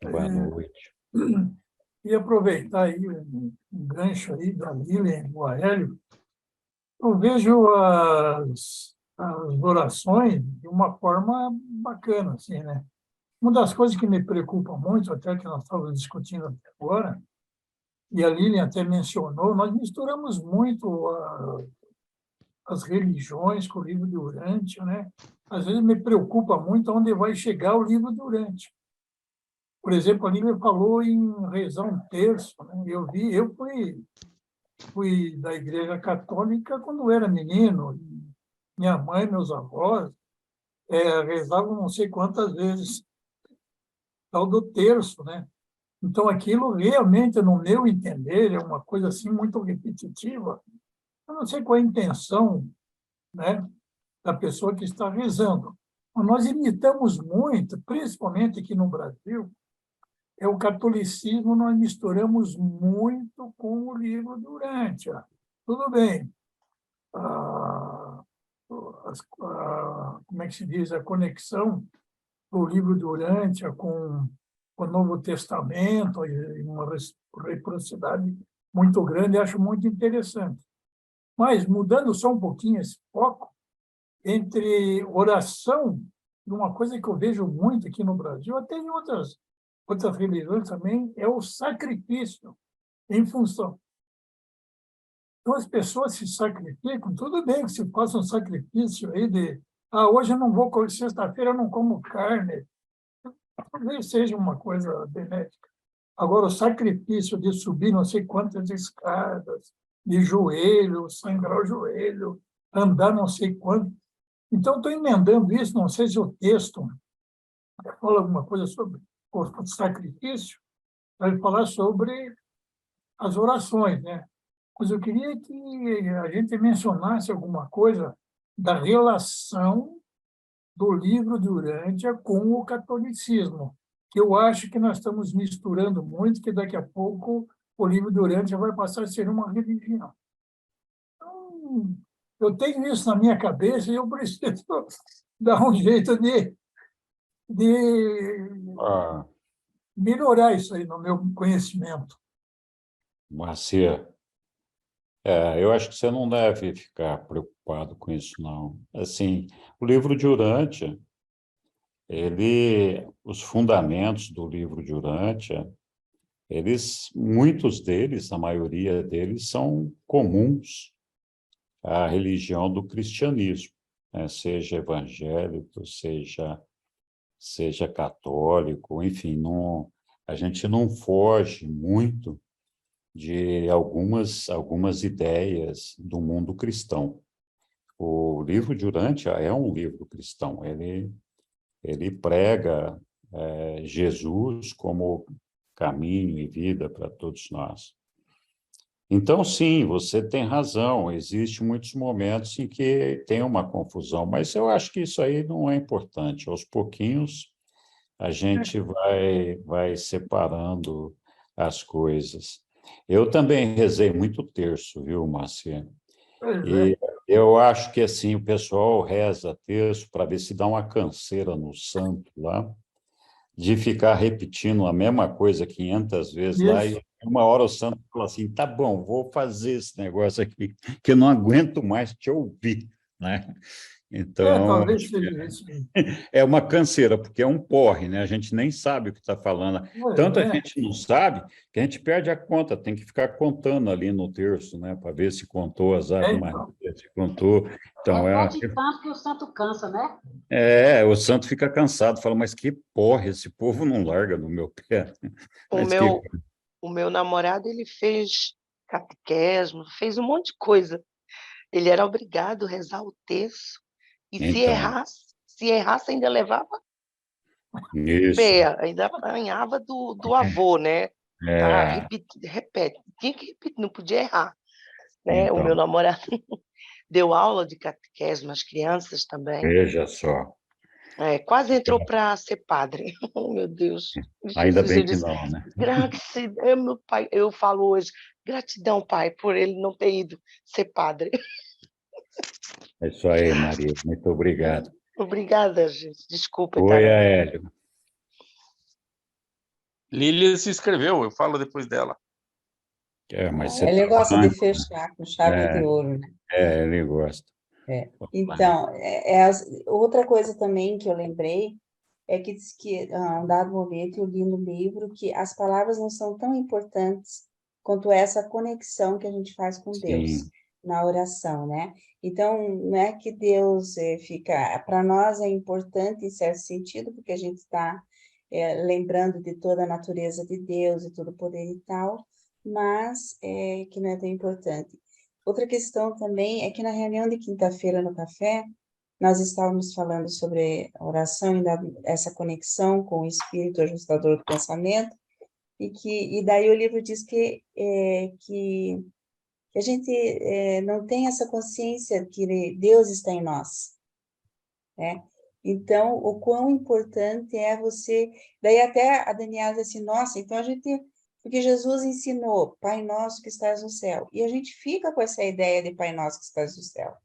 Boa noite. E aproveitar aí um gancho aí da Lilian, do Aélio, eu vejo as orações de uma forma bacana, assim, né? Uma das coisas que me preocupa muito, até que nós estávamos discutindo até agora, e a Lilian até mencionou, nós misturamos muito as religiões com o livro de Urântia, né? Às vezes me preocupa muito onde vai chegar o livro de Urântia. Por exemplo, a Lívia falou em rezar um terço, né? Eu fui da Igreja Católica quando eu era menino. Minha mãe, meus avós, rezavam não sei quantas vezes tal do terço, né? Então, aquilo realmente, no meu entender, é uma coisa assim muito repetitiva. Eu não sei qual é a intenção, né, da pessoa que está rezando. Mas nós imitamos muito, principalmente aqui no Brasil, o catolicismo nós misturamos muito com o livro de Urântia. Tudo bem. Como é que se diz? A conexão do livro de Urântia com o Novo Testamento, e uma reciprocidade muito grande, acho muito interessante. Mas, mudando só um pouquinho esse foco, entre oração, uma coisa que eu vejo muito aqui no Brasil, até em outras religiões também, é o sacrifício em função. Então, as pessoas se sacrificam, tudo bem que se faça um sacrifício aí hoje eu não vou, sexta-feira eu não como carne, talvez seja uma coisa benéfica. Agora, o sacrifício de subir não sei quantas escadas, de joelho, sangrar o joelho, andar não sei quanto. Então, estou emendando isso, não sei se o texto fala alguma coisa sobre o sacrifício, vai falar sobre as orações, né? Mas eu queria que a gente mencionasse alguma coisa da relação do livro de Urântia com o catolicismo, que eu acho que nós estamos misturando muito, que daqui a pouco o livro de Urântia vai passar a ser uma religião. Então, eu tenho isso na minha cabeça e eu preciso dar um jeito de melhorar isso aí no meu conhecimento. Moacir, eu acho que você não deve ficar preocupado com isso, não. Assim, o livro de Urântia, os fundamentos do livro de Urântia, muitos deles, a maioria deles, são comuns à religião do cristianismo, né? Seja evangélico, seja católico, enfim, a gente não foge muito de algumas ideias do mundo cristão. O livro de Urântia é um livro cristão, ele prega Jesus como caminho e vida para todos nós. Então, sim, você tem razão, existem muitos momentos em que tem uma confusão, mas eu acho que isso aí não é importante. Aos pouquinhos, a gente vai separando as coisas. Eu também rezei muito terço, viu, Marcia? E eu acho que, assim, o pessoal reza terço para ver se dá uma canseira no santo lá, de ficar repetindo a mesma coisa 500 vezes lá, e uma hora o santo fala assim, tá bom, vou fazer esse negócio aqui, que eu não aguento mais te ouvir, né? Então, talvez seja isso. é uma canseira, porque é um porre, né? A gente nem sabe o que está falando. Tanto a gente não sabe que a gente perde a conta, tem que ficar contando ali no terço, né? Para ver se contou as Ave Maria, se contou. Então, Pode tanto que o santo cansa, né? o santo fica cansado, fala, mas que porra, esse povo não larga do meu pé. Mas O meu namorado, ele fez catequesmo, fez um monte de coisa. Ele era obrigado a rezar o terço. E Então, se errasse, ainda levava isso. pé, ainda apanhava do avô, né? Tá, repete. Tinha que repetir, não podia errar. Né? O meu Então, namorado deu aula de catequesmo às crianças também. veja só. Quase entrou para ser padre. Oh, meu Deus. Ainda Jesus, bem eu que disse, não, né? gratidão, meu pai. Eu falo hoje, gratidão, pai, por ele não ter ido ser padre. É isso aí, Maria. Muito obrigado. Obrigada, gente. Desculpa, Oi, Tarana. Aélio. Lília se inscreveu, eu falo depois dela. Mas você Ele tá gosta de falando? fechar com chave de ouro, né? Ele gosta. Então, outra coisa também que eu lembrei é que diz que, a um dado momento, eu li no livro que as palavras não são tão importantes quanto essa conexão que a gente faz com Deus Sim. na oração, né? Então, não é que Deus fica... Para nós é importante, em certo sentido, porque a gente está lembrando de toda a natureza de Deus e todo o poder e tal, mas que não é tão importante. Outra questão também é que na reunião de quinta-feira no café, nós estávamos falando sobre a oração e essa conexão com o Espírito ajustador do pensamento, e daí o livro diz que a gente não tem essa consciência que Deus está em nós, né? Então, o quão importante é você... Daí até a Daniela disse assim, nossa, então a gente... Porque Jesus ensinou, Pai Nosso que estás no céu. E a gente fica com essa ideia de Pai Nosso que estás no céu.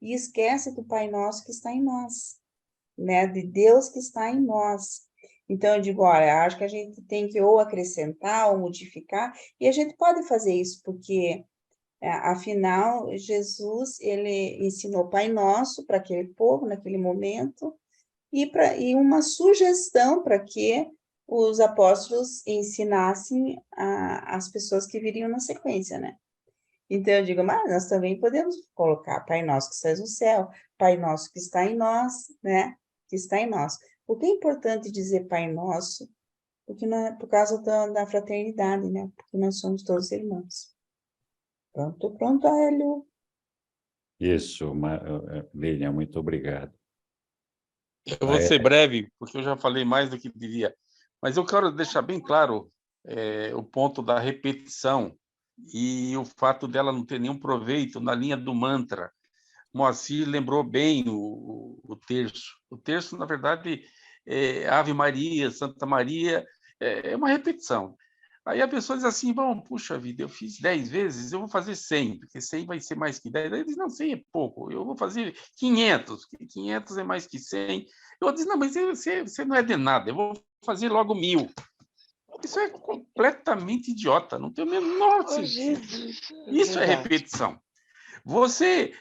E esquece do Pai Nosso que está em nós, né? De Deus que está em nós. Então, eu digo, olha, acho que a gente tem que ou acrescentar ou modificar, e a gente pode fazer isso, porque, afinal, Jesus, ele ensinou Pai Nosso para aquele povo, naquele momento, e uma sugestão para que os apóstolos ensinassem as pessoas que viriam na sequência, né? Então, eu digo, mas nós também podemos colocar Pai Nosso que estás no céu, Pai Nosso que está em nós, né? Que está em nós. O que é importante dizer Pai Nosso? Porque não é por causa da fraternidade, né? Porque nós somos todos irmãos. Pronto, Hélio. Isso, Lilian, muito obrigado. Eu vou ser breve, porque eu já falei mais do que devia. Mas eu quero deixar bem claro o ponto da repetição e o fato dela não ter nenhum proveito na linha do mantra. Moacir lembrou bem o terço. O terço, na verdade, é Ave Maria, Santa Maria, é uma repetição. Aí a pessoa diz assim, bom, puxa vida, eu fiz 10 vezes, eu vou fazer 100, porque 100 vai ser mais que 10. Aí ele diz, não, 100 é pouco, eu vou fazer 500, 500 é mais que 100. Eu disse, não, mas você não é de nada, eu vou fazer logo 1000. Isso é completamente idiota, não tem o menor sentido. Isso é repetição. Você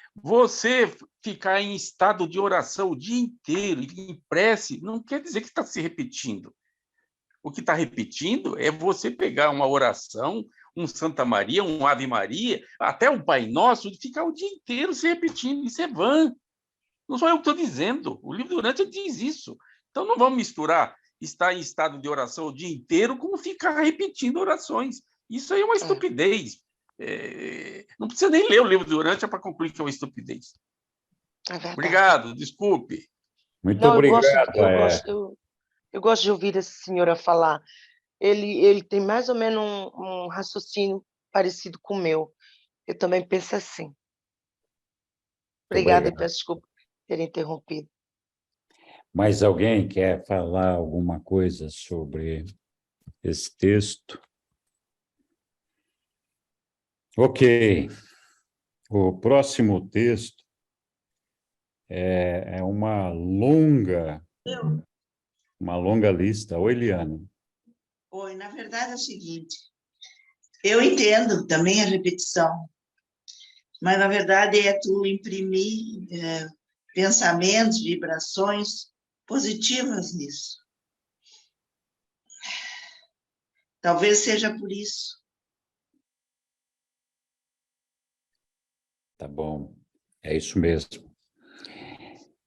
ficar em estado de oração o dia inteiro, em prece, não quer dizer que está se repetindo. O que está repetindo é você pegar uma oração, um Santa Maria, um Ave Maria, até um Pai Nosso, e ficar o dia inteiro se repetindo. Isso é vã. Não sou eu que estou dizendo. O livro do Urântia diz isso. Então, não vamos misturar estar em estado de oração o dia inteiro com ficar repetindo orações. Isso aí é uma estupidez. Não precisa nem ler o livro do Urântia para concluir que é uma estupidez. Obrigado, desculpe. Muito obrigado. Eu gosto de ouvir essa senhora falar. Ele tem mais ou menos um raciocínio parecido com o meu. Eu também penso assim. Obrigada e peço desculpa por ter interrompido. Mais alguém quer falar alguma coisa sobre esse texto? Ok. O próximo texto é uma longa lista. Oi, Eliana. Oi, na verdade é o seguinte, eu entendo também a repetição, mas na verdade é tu imprimir pensamentos, vibrações positivas nisso. Talvez seja por isso. Tá bom, é isso mesmo.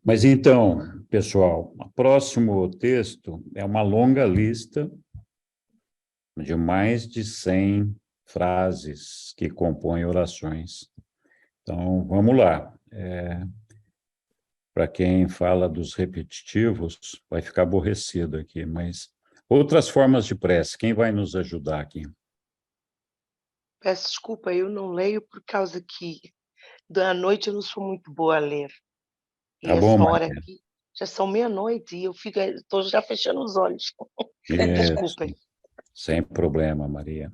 Mas então, pessoal, o próximo texto é uma longa lista de mais de 100 frases que compõem orações. Então, vamos lá. Para quem fala dos repetitivos, vai ficar aborrecido aqui, mas outras formas de prece, quem vai nos ajudar aqui? Peço desculpa, eu não leio por causa que da noite eu não sou muito boa a ler. E Tá bom, essa hora Maria? aqui já são meia-noite e eu estou já fechando os olhos. Isso, Desculpem. sem problema, Maria.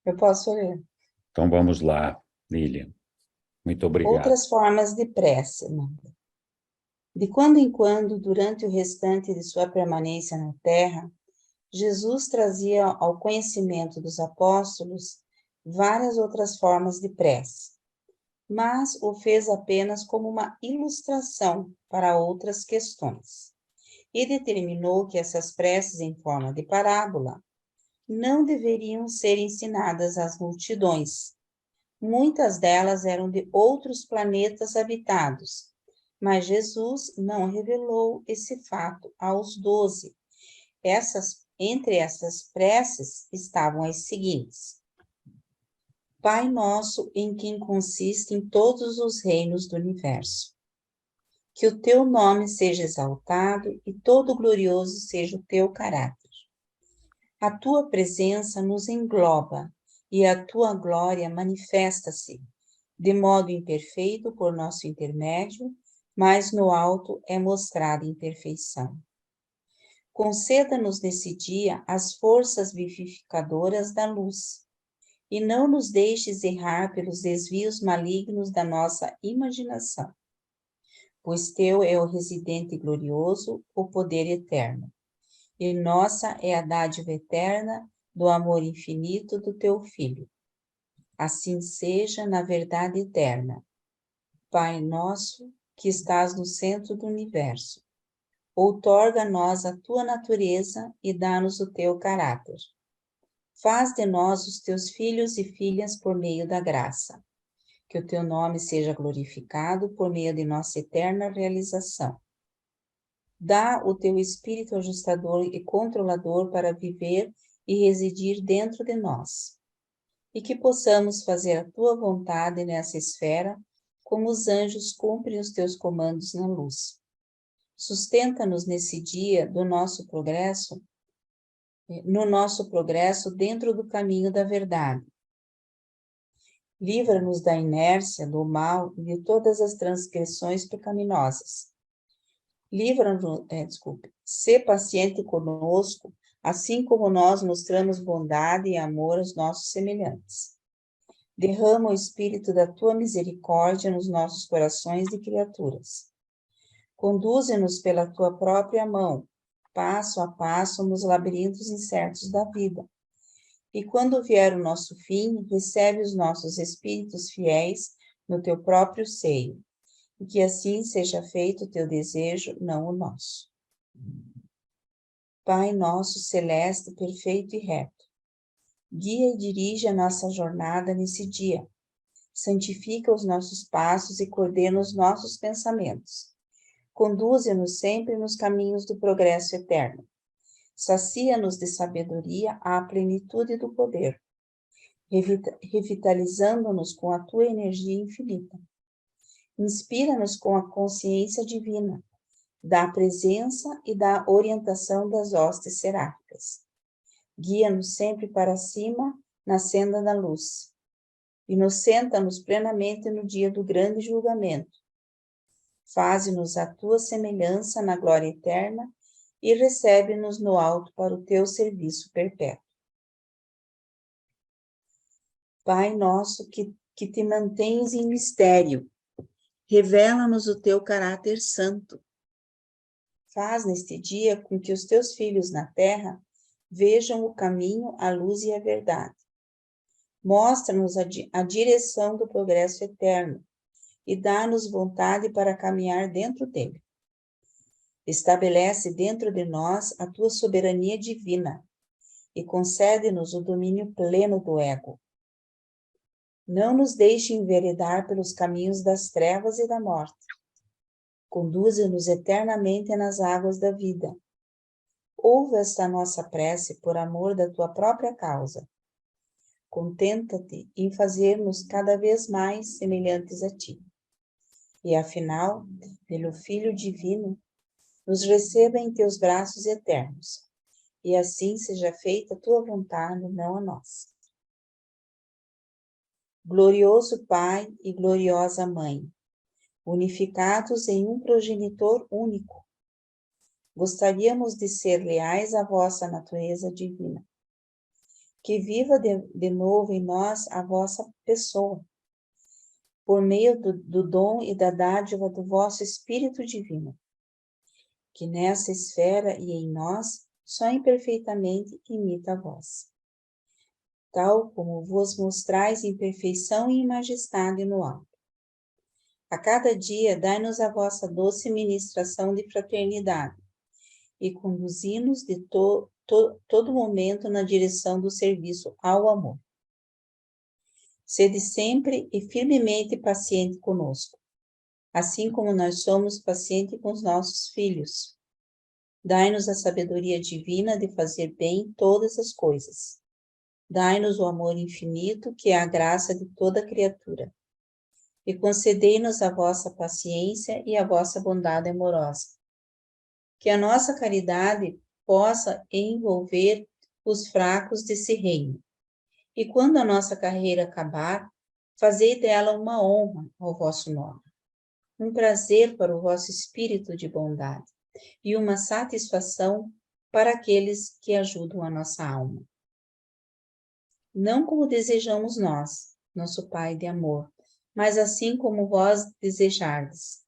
Eu posso ler. Então, vamos lá, Lilian. Muito obrigado. Outras formas de prece, Nanda. De quando em quando, durante o restante de sua permanência na Terra, Jesus trazia ao conhecimento dos apóstolos várias outras formas de prece, mas o fez apenas como uma ilustração para outras questões, e determinou que essas preces em forma de parábola não deveriam ser ensinadas às multidões. Muitas delas eram de outros planetas habitados, mas Jesus não revelou esse fato aos 12. Entre essas preces estavam as seguintes: Pai nosso, em quem consistem todos os reinos do universo, que o teu nome seja exaltado e todo glorioso seja o teu caráter. A tua presença nos engloba e a tua glória manifesta-se, de modo imperfeito por nosso intermédio, mas no alto é mostrada imperfeição. Conceda-nos nesse dia as forças vivificadoras da luz, e não nos deixes errar pelos desvios malignos da nossa imaginação, pois teu é o residente glorioso, o poder eterno, e nossa é a dádiva eterna do amor infinito do teu Filho. Assim seja na verdade eterna. Pai nosso, que estás no centro do universo, outorga a nós a tua natureza e dá-nos o teu caráter. Faz de nós os teus filhos e filhas por meio da graça. Que o teu nome seja glorificado por meio de nossa eterna realização. Dá o teu espírito ajustador e controlador para viver e residir dentro de nós. E que possamos fazer a tua vontade nessa esfera, como os anjos cumprem os teus comandos na luz. Sustenta-nos nesse dia do nosso progresso, no nosso progresso dentro do caminho da verdade. Livra-nos da inércia, do mal e de todas as transgressões pecaminosas. Livra-nos, sê paciente conosco, assim como nós mostramos bondade e amor aos nossos semelhantes. Derrama o espírito da tua misericórdia nos nossos corações de criaturas. Conduze-nos pela tua própria mão, passo a passo nos labirintos incertos da vida. E quando vier o nosso fim, recebe os nossos espíritos fiéis no teu próprio seio. E que assim seja feito o teu desejo, não o nosso. Pai nosso celeste, perfeito e reto, guia e dirige a nossa jornada nesse dia. Santifica os nossos passos e coordena os nossos pensamentos. Conduze-nos sempre nos caminhos do progresso eterno. Sacia-nos de sabedoria à plenitude do poder, revitalizando-nos com a tua energia infinita. Inspira-nos com a consciência divina, da presença e da orientação das hostes seráficas. Guia-nos sempre para cima, na senda da luz. Inocenta-nos plenamente no dia do grande julgamento. Faze-nos a tua semelhança na glória eterna e recebe-nos no alto para o teu serviço perpétuo. Pai nosso que te mantens em mistério, revela-nos o teu caráter santo. Faz neste dia com que os teus filhos na terra vejam o caminho, a luz e a verdade. Mostra-nos a direção do progresso eterno, e dá-nos vontade para caminhar dentro dele. Estabelece dentro de nós a tua soberania divina e concede-nos o domínio pleno do ego. Não nos deixe enveredar pelos caminhos das trevas e da morte. Conduze-nos eternamente nas águas da vida. Ouve esta nossa prece por amor da tua própria causa. Contenta-te em fazer-nos cada vez mais semelhantes a ti. E afinal, pelo Filho Divino, nos receba em teus braços eternos. E assim seja feita a tua vontade, não a nossa. Glorioso Pai e gloriosa Mãe, unificados em um progenitor único, gostaríamos de ser leais à vossa natureza divina. Que viva de novo em nós a vossa pessoa, por meio do dom e da dádiva do vosso Espírito Divino, que nessa esfera e em nós só imperfeitamente imita a vós, tal como vos mostrais em perfeição e em majestade no alto. A cada dia, dai-nos a vossa doce ministração de fraternidade e conduzi-nos de todo momento na direção do serviço ao amor. Sede sempre e firmemente paciente conosco, assim como nós somos pacientes com os nossos filhos. Dai-nos a sabedoria divina de fazer bem todas as coisas. Dai-nos o amor infinito, que é a graça de toda criatura. E concedei-nos a vossa paciência e a vossa bondade amorosa. Que a nossa caridade possa envolver os fracos desse reino. E quando a nossa carreira acabar, fazei dela uma honra ao vosso nome, um prazer para o vosso espírito de bondade e uma satisfação para aqueles que ajudam a nossa alma. Não como desejamos nós, nosso Pai de amor, mas assim como vós desejardes,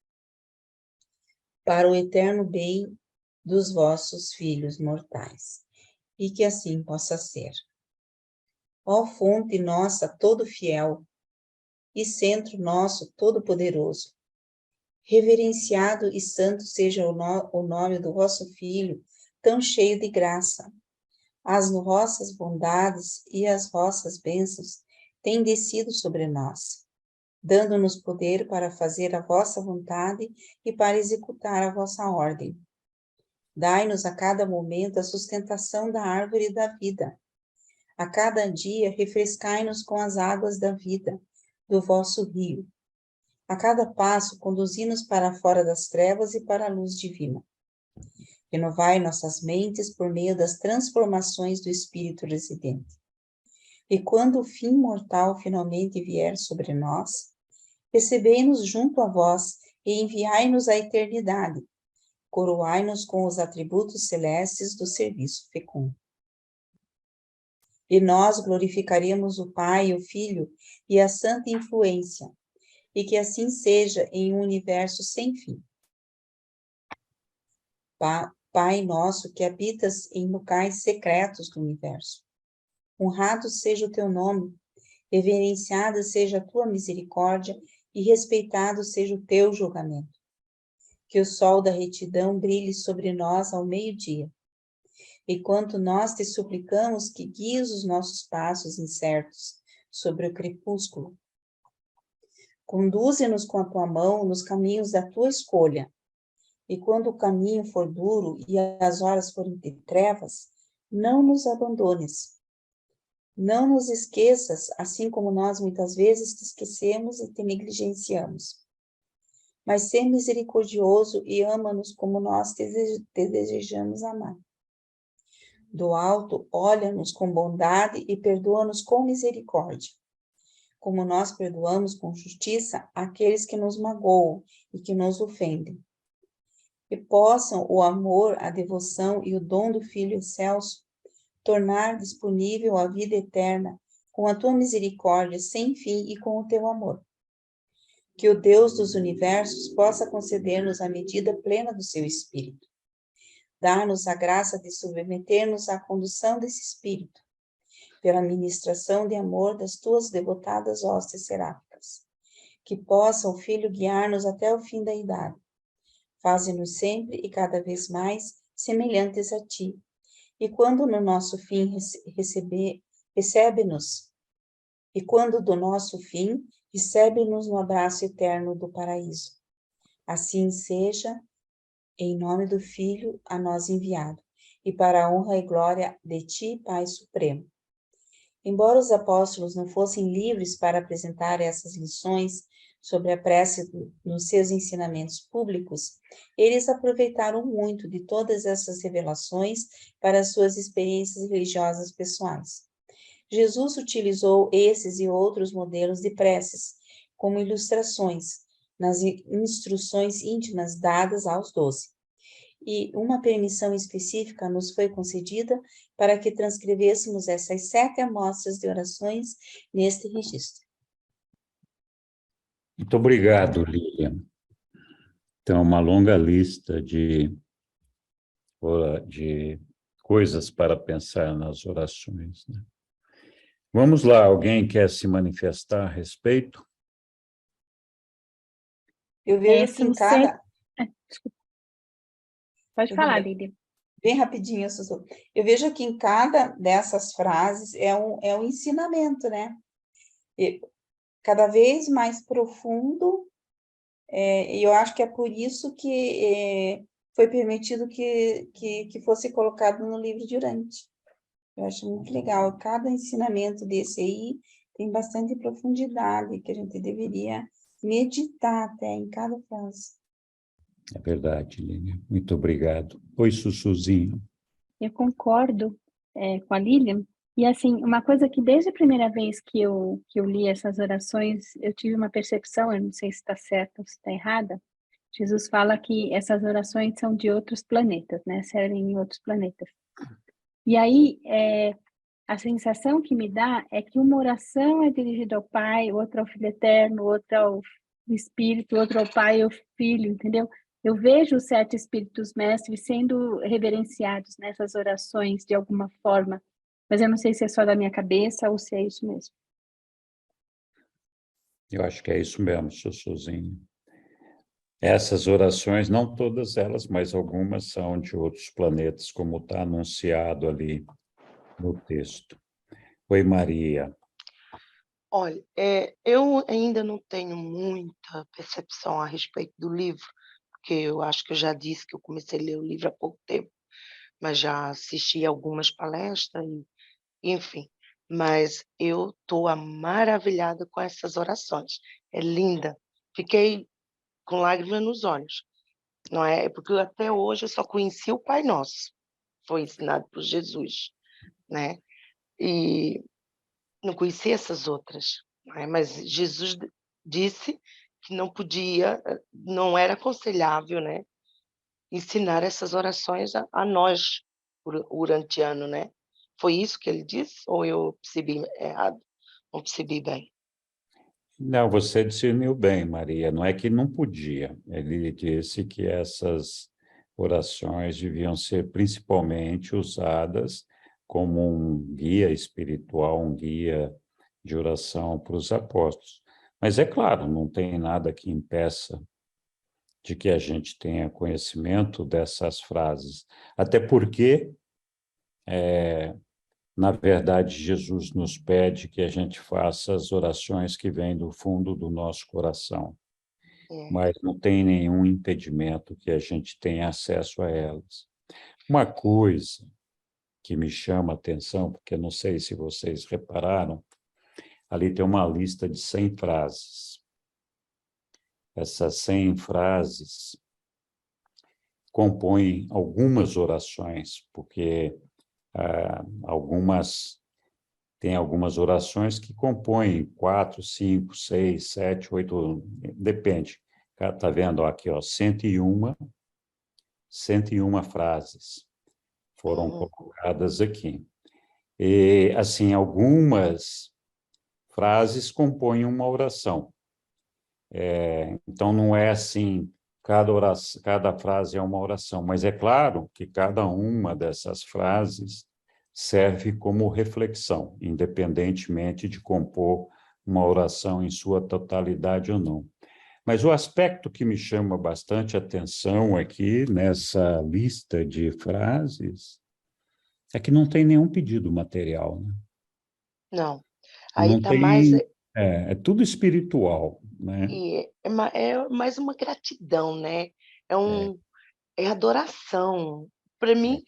para o eterno bem dos vossos filhos mortais, e que assim possa ser. Ó fonte nossa todo fiel, e centro nosso todo poderoso, reverenciado e santo seja o nome do vosso Filho, tão cheio de graça. As vossas bondades e as vossas bênçãos têm descido sobre nós, dando-nos poder para fazer a vossa vontade e para executar a vossa ordem. Dai-nos a cada momento a sustentação da árvore da vida. A cada dia refrescai-nos com as águas da vida, do vosso rio. A cada passo conduzi-nos para fora das trevas e para a luz divina. Renovai nossas mentes por meio das transformações do Espírito residente. E quando o fim mortal finalmente vier sobre nós, recebei-nos junto a vós e enviai-nos à eternidade. Coroai-nos com os atributos celestes do serviço fecundo. E nós glorificaremos o Pai, o Filho e a Santa Influência, e que assim seja em um universo sem fim. Pai nosso que habitas em locais secretos do universo, honrado seja o teu nome, reverenciada seja a tua misericórdia e respeitado seja o teu julgamento. Que o sol da retidão brilhe sobre nós ao meio-dia, enquanto nós te suplicamos que guies os nossos passos incertos sobre o crepúsculo. Conduze-nos com a tua mão nos caminhos da tua escolha, e quando o caminho for duro e as horas forem de trevas, não nos abandones. Não nos esqueças, assim como nós muitas vezes te esquecemos e te negligenciamos. Mas sê misericordioso e ama-nos como nós te desejamos amar. Do alto, olha-nos com bondade e perdoa-nos com misericórdia, como nós perdoamos com justiça aqueles que nos magoam e que nos ofendem. E possam o amor, a devoção e o dom do Filho excelso tornar disponível a vida eterna com a tua misericórdia sem fim e com o teu amor. Que o Deus dos universos possa conceder-nos a medida plena do seu Espírito. Dar-nos a graça de submeter-nos à condução desse Espírito, pela ministração de amor das tuas devotadas hostes seráficas, que possa o Filho guiar-nos até o fim da idade. Faze-nos sempre e cada vez mais semelhantes a Ti. E quando no nosso fim recebe-nos, e quando do nosso fim, recebe-nos no abraço eterno do paraíso. Assim seja, em nome do Filho, a nós enviado, e para a honra e glória de Ti, Pai Supremo. Embora os apóstolos não fossem livres para apresentar essas lições sobre a prece nos seus ensinamentos públicos, eles aproveitaram muito de todas essas revelações para suas experiências religiosas pessoais. Jesus utilizou esses e outros modelos de preces como ilustrações nas instruções íntimas dadas aos 12. E uma permissão específica nos foi concedida para que transcrevêssemos essas 7 amostras de orações neste registro. Muito obrigado, Lilian. Então, uma longa lista de coisas para pensar nas orações, né? Vamos lá, alguém quer se manifestar a respeito? Eu vejo que em cada... Desculpa. Pode falar, Lídia. Bem rapidinho, Sussu. Eu vejo que em cada dessas frases é um ensinamento, né? E cada vez mais profundo, e eu acho que é por isso que foi permitido que fosse colocado no livro de Urante. Eu acho muito legal. Cada ensinamento desse aí tem bastante profundidade, que a gente deveria meditar até em cada frase. É verdade, Lilian. Muito obrigado. Oi, Sussuzinho. Eu concordo com a Lilian. E, assim, uma coisa que desde a primeira vez que eu li essas orações, eu tive uma percepção, eu não sei se está certa ou se está errada. Jesus fala que essas orações são de outros planetas, né? Servem em outros planetas. E aí, a sensação que me dá é que uma oração é dirigida ao Pai, outra ao Filho Eterno, outra ao Espírito, outra ao Pai e ao Filho, entendeu? Eu vejo os 7 Espíritos Mestres sendo reverenciados nessas orações de alguma forma, mas eu não sei se é só da minha cabeça ou se é isso mesmo. Eu acho que é isso mesmo, Sussuzinho. Essas orações, não todas elas, mas algumas são de outros planetas, como está anunciado ali no texto. Oi, Maria. Olha, eu ainda não tenho muita percepção a respeito do livro, porque eu acho que eu já disse que eu comecei a ler o livro há pouco tempo, mas já assisti algumas palestras, enfim. Mas eu estou maravilhada com essas orações. É linda. Fiquei com lágrimas nos olhos, não é? Porque até hoje eu só conheci o Pai Nosso. Foi ensinado por Jesus, né? E não conhecia essas outras, não é? Mas Jesus disse que não podia, não era aconselhável, né? Ensinar essas orações a nós, urantiano, né? Foi isso que ele disse? Ou eu percebi errado? Não percebi bem. Não, você discerniu bem, Maria. Não é que não podia. Ele disse que essas orações deviam ser principalmente usadas como um guia espiritual, um guia de oração para os apóstolos. Mas é claro, não tem nada que impeça de que a gente tenha conhecimento dessas frases. Até porque, na verdade, Jesus nos pede que a gente faça as orações que vêm do fundo do nosso coração. Mas não tem nenhum impedimento que a gente tenha acesso a elas. Uma coisa que me chama a atenção, porque não sei se vocês repararam, ali tem uma lista de 100 frases. Essas 100 frases compõem algumas orações, porque tem algumas orações que compõem 4, 5, 6, 7, 8, depende. Está vendo aqui, ó, 101 frases foram colocadas aqui. E, assim, algumas frases compõem uma oração. Então, não é assim, cada frase é uma oração, mas é claro que cada uma dessas frases serve como reflexão, independentemente de compor uma oração em sua totalidade ou não. Mas o aspecto que me chama bastante atenção aqui, nessa lista de frases, é que não tem nenhum pedido material, né? Não. Aí Não está mais. tem... É tudo espiritual, né? E é mais uma gratidão, né? É adoração. Para mim,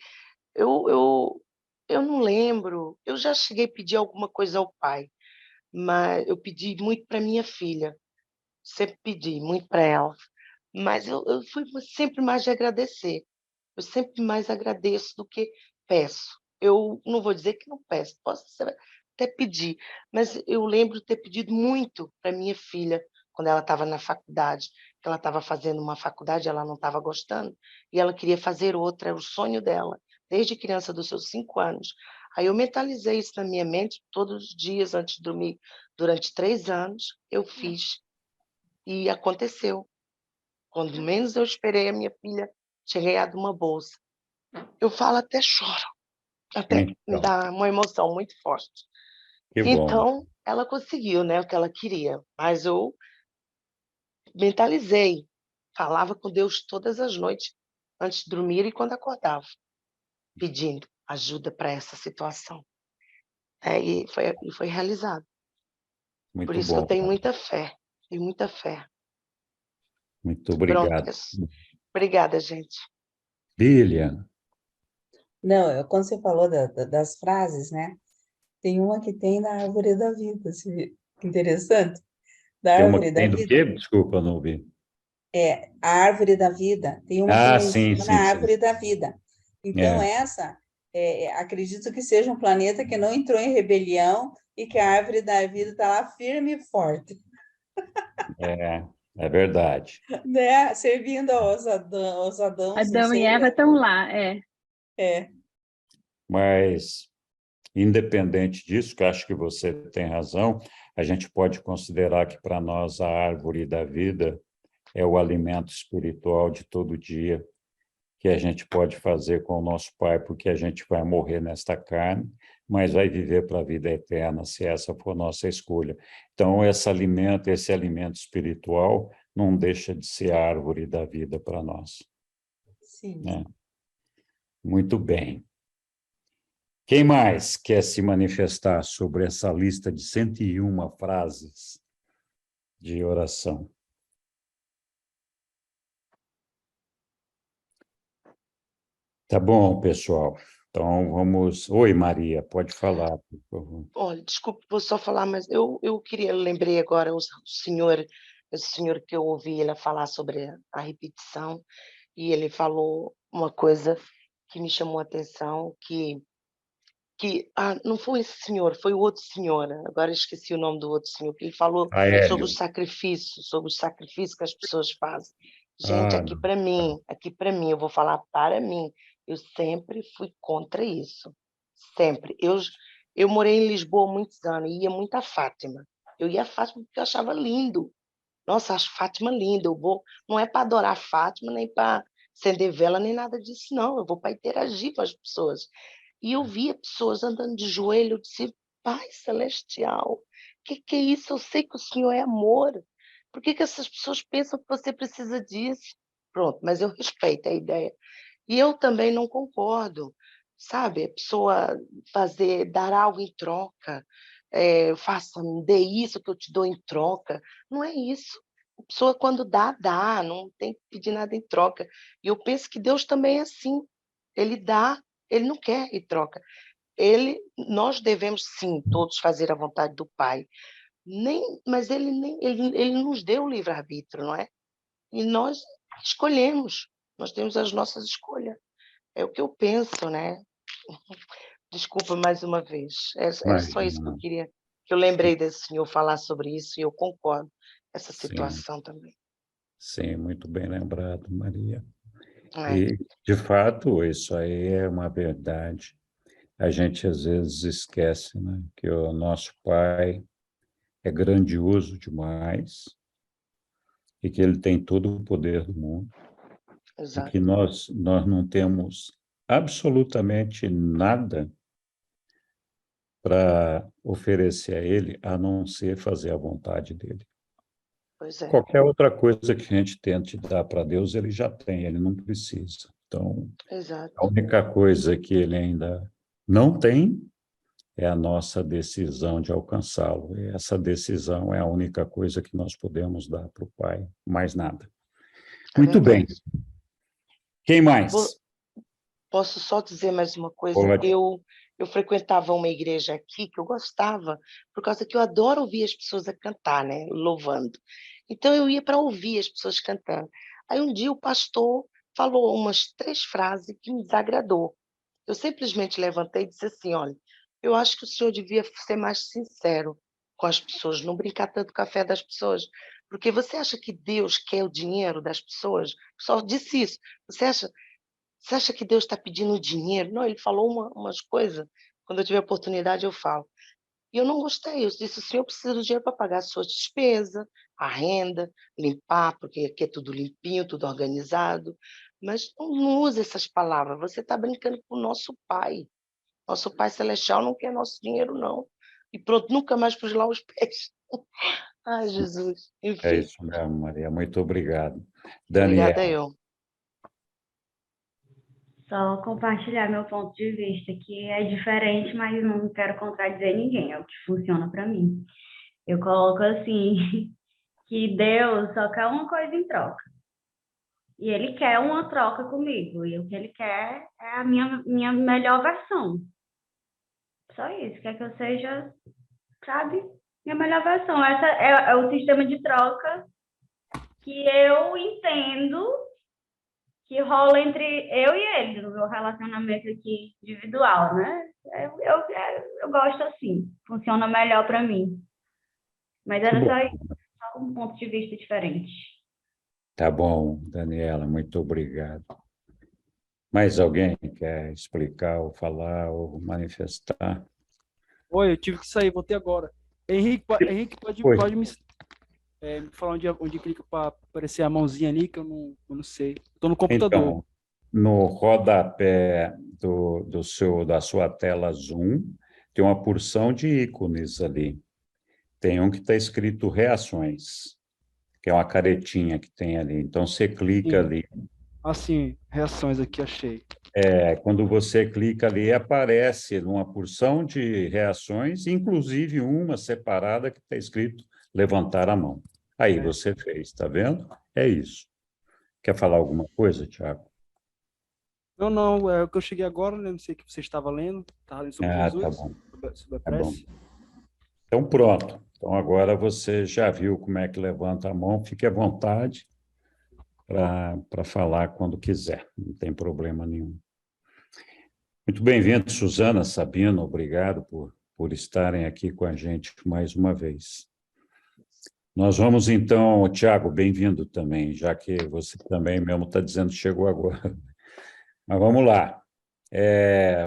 eu, eu, eu não lembro. Eu já cheguei a pedir alguma coisa ao Pai, mas eu pedi muito para minha filha. Sempre pedi muito para ela. Mas eu fui sempre mais de agradecer. Eu sempre mais agradeço do que peço. Eu não vou dizer que não peço, posso até pedir, mas eu lembro de ter pedido muito para minha filha quando ela estava na faculdade, que ela estava fazendo uma faculdade, ela não estava gostando, e ela queria fazer outra, era o sonho dela, desde criança, dos seus 5 anos. Aí eu mentalizei isso na minha mente todos os dias antes de dormir. Durante 3 anos, eu fiz, e aconteceu. Quando menos eu esperei, a minha filha tinha ganhado uma bolsa. Eu falo até choro, até me Então, dá uma emoção muito forte. que bom. Então, ela conseguiu, né, o que ela queria, mas eu mentalizei, falava com Deus todas as noites, antes de dormir e quando acordava, pedindo ajuda para essa situação. E foi realizado. Por Muito isso que eu bom, tenho Maria. muita fé, tenho muita fé. Muito Pronto, obrigado. obrigada, gente. Lilian, Não, quando você falou das frases, né? Tem uma que tem na árvore da vida, que interessante. Da tem uma que árvore da tem do vida. quê? Desculpa, não ouvi. A árvore da vida. Tem uma que Ah, sim, menciona sim, a sim. árvore da vida. Então, É, acredito que seja um planeta que não entrou em rebelião e que a árvore da vida está lá firme e forte, é verdade. né? Servindo aos Adãos no Adão e seu Eva jardim. estão lá, é. É, Mas, independente disso, que acho que você tem razão, a gente pode considerar que para nós a árvore da vida é o alimento espiritual de todo dia que a gente pode fazer com o nosso Pai, porque a gente vai morrer nesta carne, mas vai viver para a vida eterna, se essa for a nossa escolha. Então, esse alimento espiritual, não deixa de ser a árvore da vida para nós, sim. né? Muito bem. Quem mais quer se manifestar sobre essa lista de 101 frases de oração? Tá bom, pessoal. Então, vamos... Oi, Maria, pode falar, por favor. Olha, desculpe, vou só falar, mas eu lembrei agora o senhor que eu ouvi ele falar sobre a repetição, e ele falou uma coisa que me chamou a atenção, não foi esse senhor, foi o outro senhor, agora esqueci o nome do outro senhor, que ele falou Aélio. sobre o sacrifício que as pessoas fazem. Gente, Ah, não. aqui para mim, eu vou falar para mim, eu sempre fui contra isso, sempre. Eu morei em Lisboa há muitos anos, e ia muito a Fátima. Eu ia a Fátima porque eu achava lindo. Nossa, acho Fátima linda. Eu vou, não é para adorar Fátima, nem para acender vela, nem nada disso, não. Eu vou para interagir com as pessoas. E eu via pessoas andando de joelho, eu disse, Pai Celestial, o que é isso? Eu sei que o Senhor é amor. Por que essas pessoas pensam que você precisa disso? Pronto, mas eu respeito a ideia. E eu também não concordo, sabe? A pessoa dar algo em troca, me dê isso que eu te dou em troca. Não é isso. A pessoa, quando dá, não tem que pedir nada em troca. E eu penso que Deus também é assim. Ele dá, ele não quer em troca. Nós devemos, sim, todos fazer a vontade do Pai. Mas ele nos deu o livre-arbítrio, não é? E nós escolhemos, nós temos as nossas escolhas. É o que eu penso, né? Desculpa mais uma vez. É só isso que eu Imagina. queria, que eu lembrei desse senhor falar sobre isso e eu concordo com essa Sim, situação também. sim, muito bem lembrado, Maria. É, E, de fato, isso aí é uma verdade. A gente, às vezes, esquece, né, que o nosso Pai é grandioso demais e que ele tem todo o poder do mundo e exato. que nós não temos absolutamente nada para oferecer a ele, a não ser fazer a vontade dele. Pois é, Qualquer outra coisa que a gente tente dar para Deus, ele já tem, ele não precisa. Então, exato. a única coisa que ele ainda não tem é a nossa decisão de alcançá-lo. E essa decisão é a única coisa que nós podemos dar para o Pai, mais nada. É Muito bem. verdade. Quem mais? Posso só dizer mais uma coisa? Pode. Eu frequentava uma igreja aqui que eu gostava, por causa que eu adoro ouvir as pessoas a cantar, né? Louvando. Então eu ia para ouvir as pessoas cantando. Aí um dia o pastor falou umas 3 frases que me desagradou. Eu simplesmente levantei e disse assim: olha, eu acho que o senhor devia ser mais sincero com as pessoas, não brincar tanto com a fé das pessoas. Porque você acha que Deus quer o dinheiro das pessoas? Só disse isso. Você acha que Deus está pedindo dinheiro? Não, ele falou umas coisas. Quando eu tiver oportunidade, eu falo. E eu não gostei. Eu disse: o senhor precisa do dinheiro para pagar as suas despesas, a renda, limpar, porque aqui é tudo limpinho, tudo organizado. Mas não use essas palavras. Você está brincando com o nosso Pai. Nosso Pai Celestial não quer nosso dinheiro, não. E pronto, nunca mais pus lá os pés. Ai, Jesus. É Enfim, isso mesmo, Maria. Muito obrigado. obrigada Daniel, eu. Só compartilhar meu ponto de vista, que é diferente, mas não quero contradizer ninguém, é o que funciona para mim. Eu coloco assim, que Deus só quer uma coisa em troca. E Ele quer uma troca comigo, e o que Ele quer é a minha melhor versão. Só isso, quer que eu seja, sabe, minha melhor versão. Essa é o sistema de troca que eu entendo que rola entre eu e ele, no meu relacionamento aqui individual, né? Eu gosto assim, funciona melhor para mim. Mas que era bom. só isso, só um ponto de vista diferente. Tá bom, Daniela, muito obrigado. Mais alguém quer explicar, ou falar, ou manifestar? Oi, eu tive que sair, voltei agora. Henrique Oi. pode me falar onde clica para aparecer a mãozinha ali, que eu não sei. Estou no computador. Então, no rodapé da sua tela Zoom, tem uma porção de ícones ali. Tem um que está escrito reações, que é uma caretinha que tem ali. Então, você clica Sim. ali. Assim, reações aqui, achei. Quando você clica ali, aparece uma porção de reações, inclusive uma separada que está escrito levantar a mão. Aí você fez, está vendo? É isso. Quer falar alguma coisa, Tiago? Não, é o que eu cheguei agora, né? Não sei o que você estava lendo. Estava lendo sobre Jesus, Tá bom. sobre a Tá bom. prece. Então, pronto. Então, agora você já viu como é que levanta a mão, fique à vontade para falar quando quiser, não tem problema nenhum. Muito bem-vindo, Suzana, Sabino, obrigado por estarem aqui com a gente mais uma vez. Nós vamos, então, Tiago, bem-vindo também, já que você também mesmo está dizendo que chegou agora. Mas vamos lá.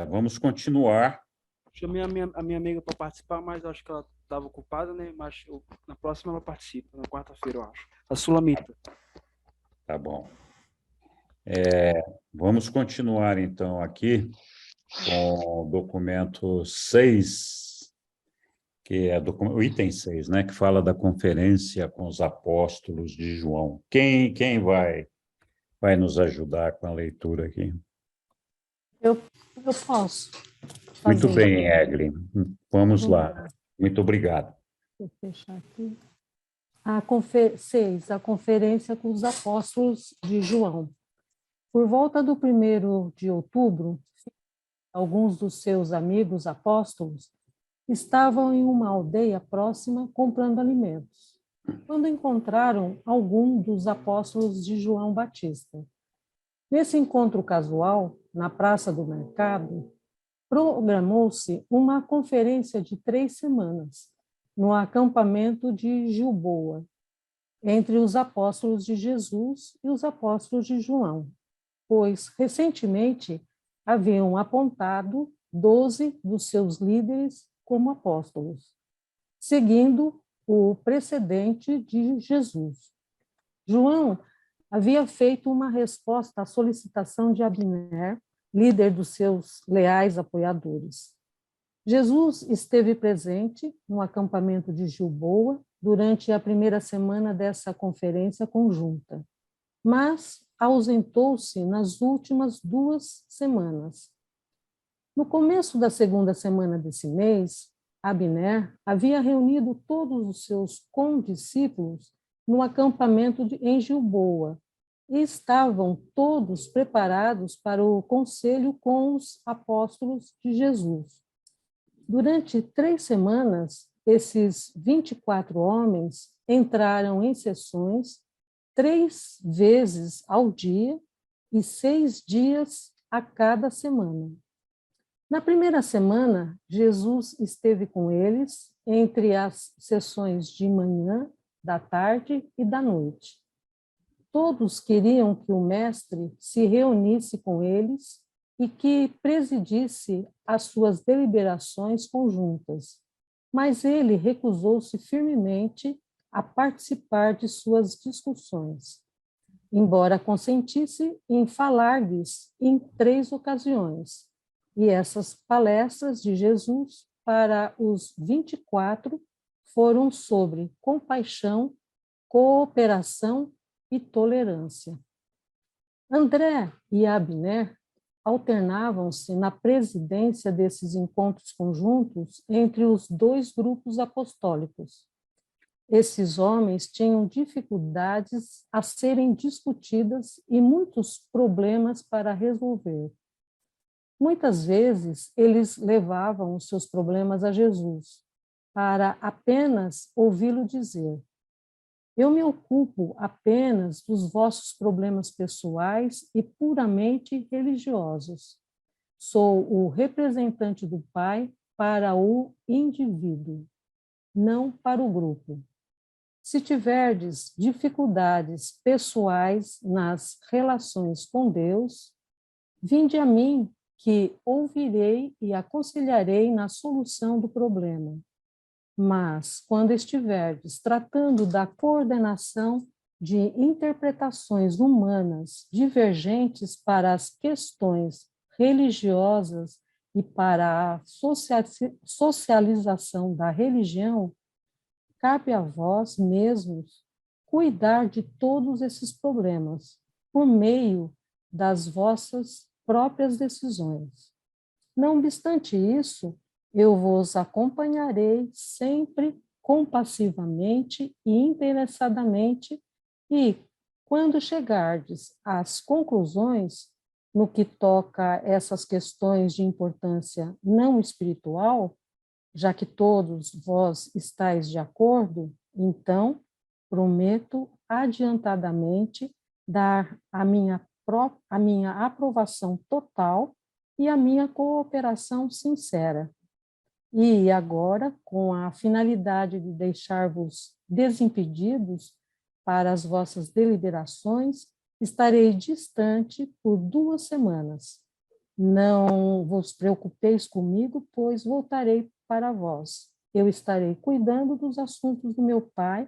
Vamos continuar. Chamei a minha amiga para participar, mas acho que ela estava ocupada, né? Mas na próxima ela participa, na quarta-feira, eu acho. A Sulamita. Tá bom. Vamos continuar, então, aqui com o documento 6, que é o item 6, né, que fala da conferência com os apóstolos de João. Quem vai nos ajudar com a leitura aqui? Eu posso fazer. Muito bem, Egli. Vamos lá. lá. Muito obrigado. Vou fechar aqui. 6, a conferência com os apóstolos de João. Por volta do 1º de outubro, alguns dos seus amigos apóstolos estavam em uma aldeia próxima comprando alimentos, quando encontraram algum dos apóstolos de João Batista. Nesse encontro casual, na praça do mercado, programou-se uma conferência de 3 semanas, no acampamento de Gilboa, entre os apóstolos de Jesus e os apóstolos de João, pois, recentemente, haviam apontado 12 dos seus líderes como apóstolos, seguindo o precedente de Jesus. João havia feito uma resposta à solicitação de Abner, líder dos seus leais apoiadores. Jesus esteve presente no acampamento de Gilboa durante a primeira semana dessa conferência conjunta, mas ausentou-se nas últimas 2 semanas. No começo da segunda semana desse mês, Abner havia reunido todos os seus condiscípulos no acampamento em Gilboa e estavam todos preparados para o conselho com os apóstolos de Jesus. Durante 3 semanas, esses 24 homens entraram em sessões 3 vezes ao dia e 6 dias a cada semana. Na primeira semana, Jesus esteve com eles entre as sessões de manhã, da tarde e da noite. Todos queriam que o mestre se reunisse com eles e que presidisse as suas deliberações conjuntas, mas ele recusou-se firmemente a participar de suas discussões, embora consentisse em falar-lhes em 3 ocasiões. E essas palestras de Jesus para os 24 foram sobre compaixão, cooperação e tolerância. André e Abner alternavam-se na presidência desses encontros conjuntos entre os 2 grupos apostólicos. Esses homens tinham dificuldades a serem discutidas e muitos problemas para resolver. Muitas vezes, eles levavam os seus problemas a Jesus, para apenas ouvi-lo dizer: eu me ocupo apenas dos vossos problemas pessoais e puramente religiosos. Sou o representante do Pai para o indivíduo, não para o grupo. Se tiverdes dificuldades pessoais nas relações com Deus, vinde a mim, que ouvirei e aconselharei na solução do problema. Mas, quando estiverdes tratando da coordenação de interpretações humanas divergentes para as questões religiosas e para a socialização da religião, cabe a vós mesmos cuidar de todos esses problemas por meio das vossas próprias decisões. Não obstante isso, eu vos acompanharei sempre compassivamente e interessadamente e, quando chegardes às conclusões no que toca a essas questões de importância não espiritual, já que todos vós estáis de acordo, então prometo adiantadamente dar a minha aprovação total e a minha cooperação sincera. E agora, com a finalidade de deixar-vos desimpedidos para as vossas deliberações, estarei distante por 2 semanas. Não vos preocupeis comigo, pois voltarei para vós. Eu estarei cuidando dos assuntos do meu Pai,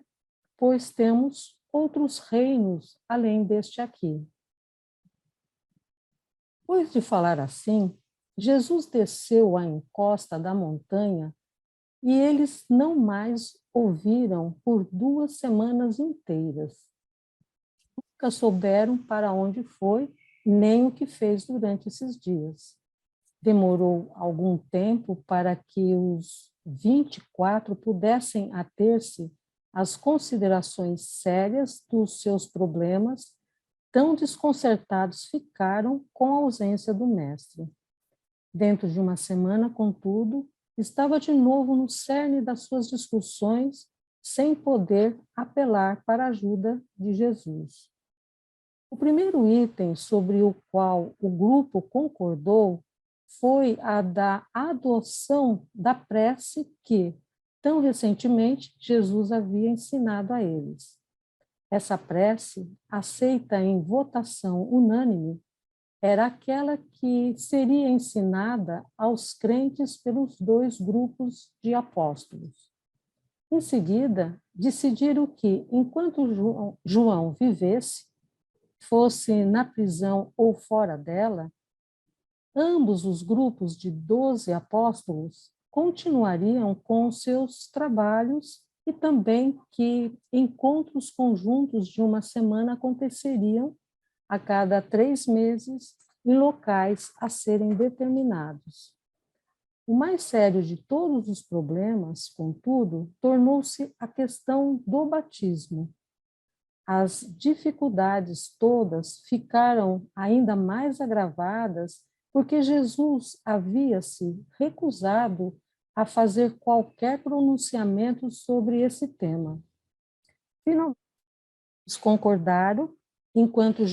pois temos outros reinos além deste aqui. Depois de falar assim, Jesus desceu a encosta da montanha e eles não mais ouviram por 2 semanas inteiras. Nunca souberam para onde foi, nem o que fez durante esses dias. Demorou algum tempo para que os 24 pudessem ater-se às considerações sérias dos seus problemas. Tão desconcertados ficaram com a ausência do mestre. Dentro de 1 semana, contudo, estava de novo no cerne das suas discussões, sem poder apelar para a ajuda de Jesus. O primeiro item sobre o qual o grupo concordou foi a da adoção da prece que, tão recentemente, Jesus havia ensinado a eles. Essa prece, aceita em votação unânime, era aquela que seria ensinada aos crentes pelos 2 grupos de apóstolos. Em seguida, decidiram que, enquanto João vivesse, fosse na prisão ou fora dela, ambos os grupos de 12 apóstolos continuariam com seus trabalhos e também que encontros conjuntos de uma semana aconteceriam a cada 3 meses em locais a serem determinados. O mais sério de todos os problemas, contudo, tornou-se a questão do batismo. As dificuldades todas ficaram ainda mais agravadas porque Jesus havia se recusado a fazer qualquer pronunciamento sobre esse tema. Finalmente, eles concordaram, enquanto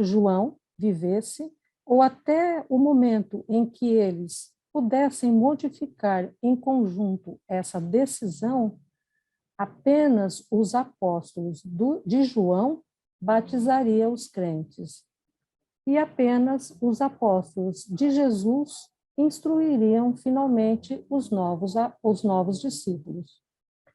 João vivesse, ou até o momento em que eles pudessem modificar em conjunto essa decisão, apenas os apóstolos de João batizariam os crentes, e apenas os apóstolos de Jesus instruiriam finalmente os novos discípulos.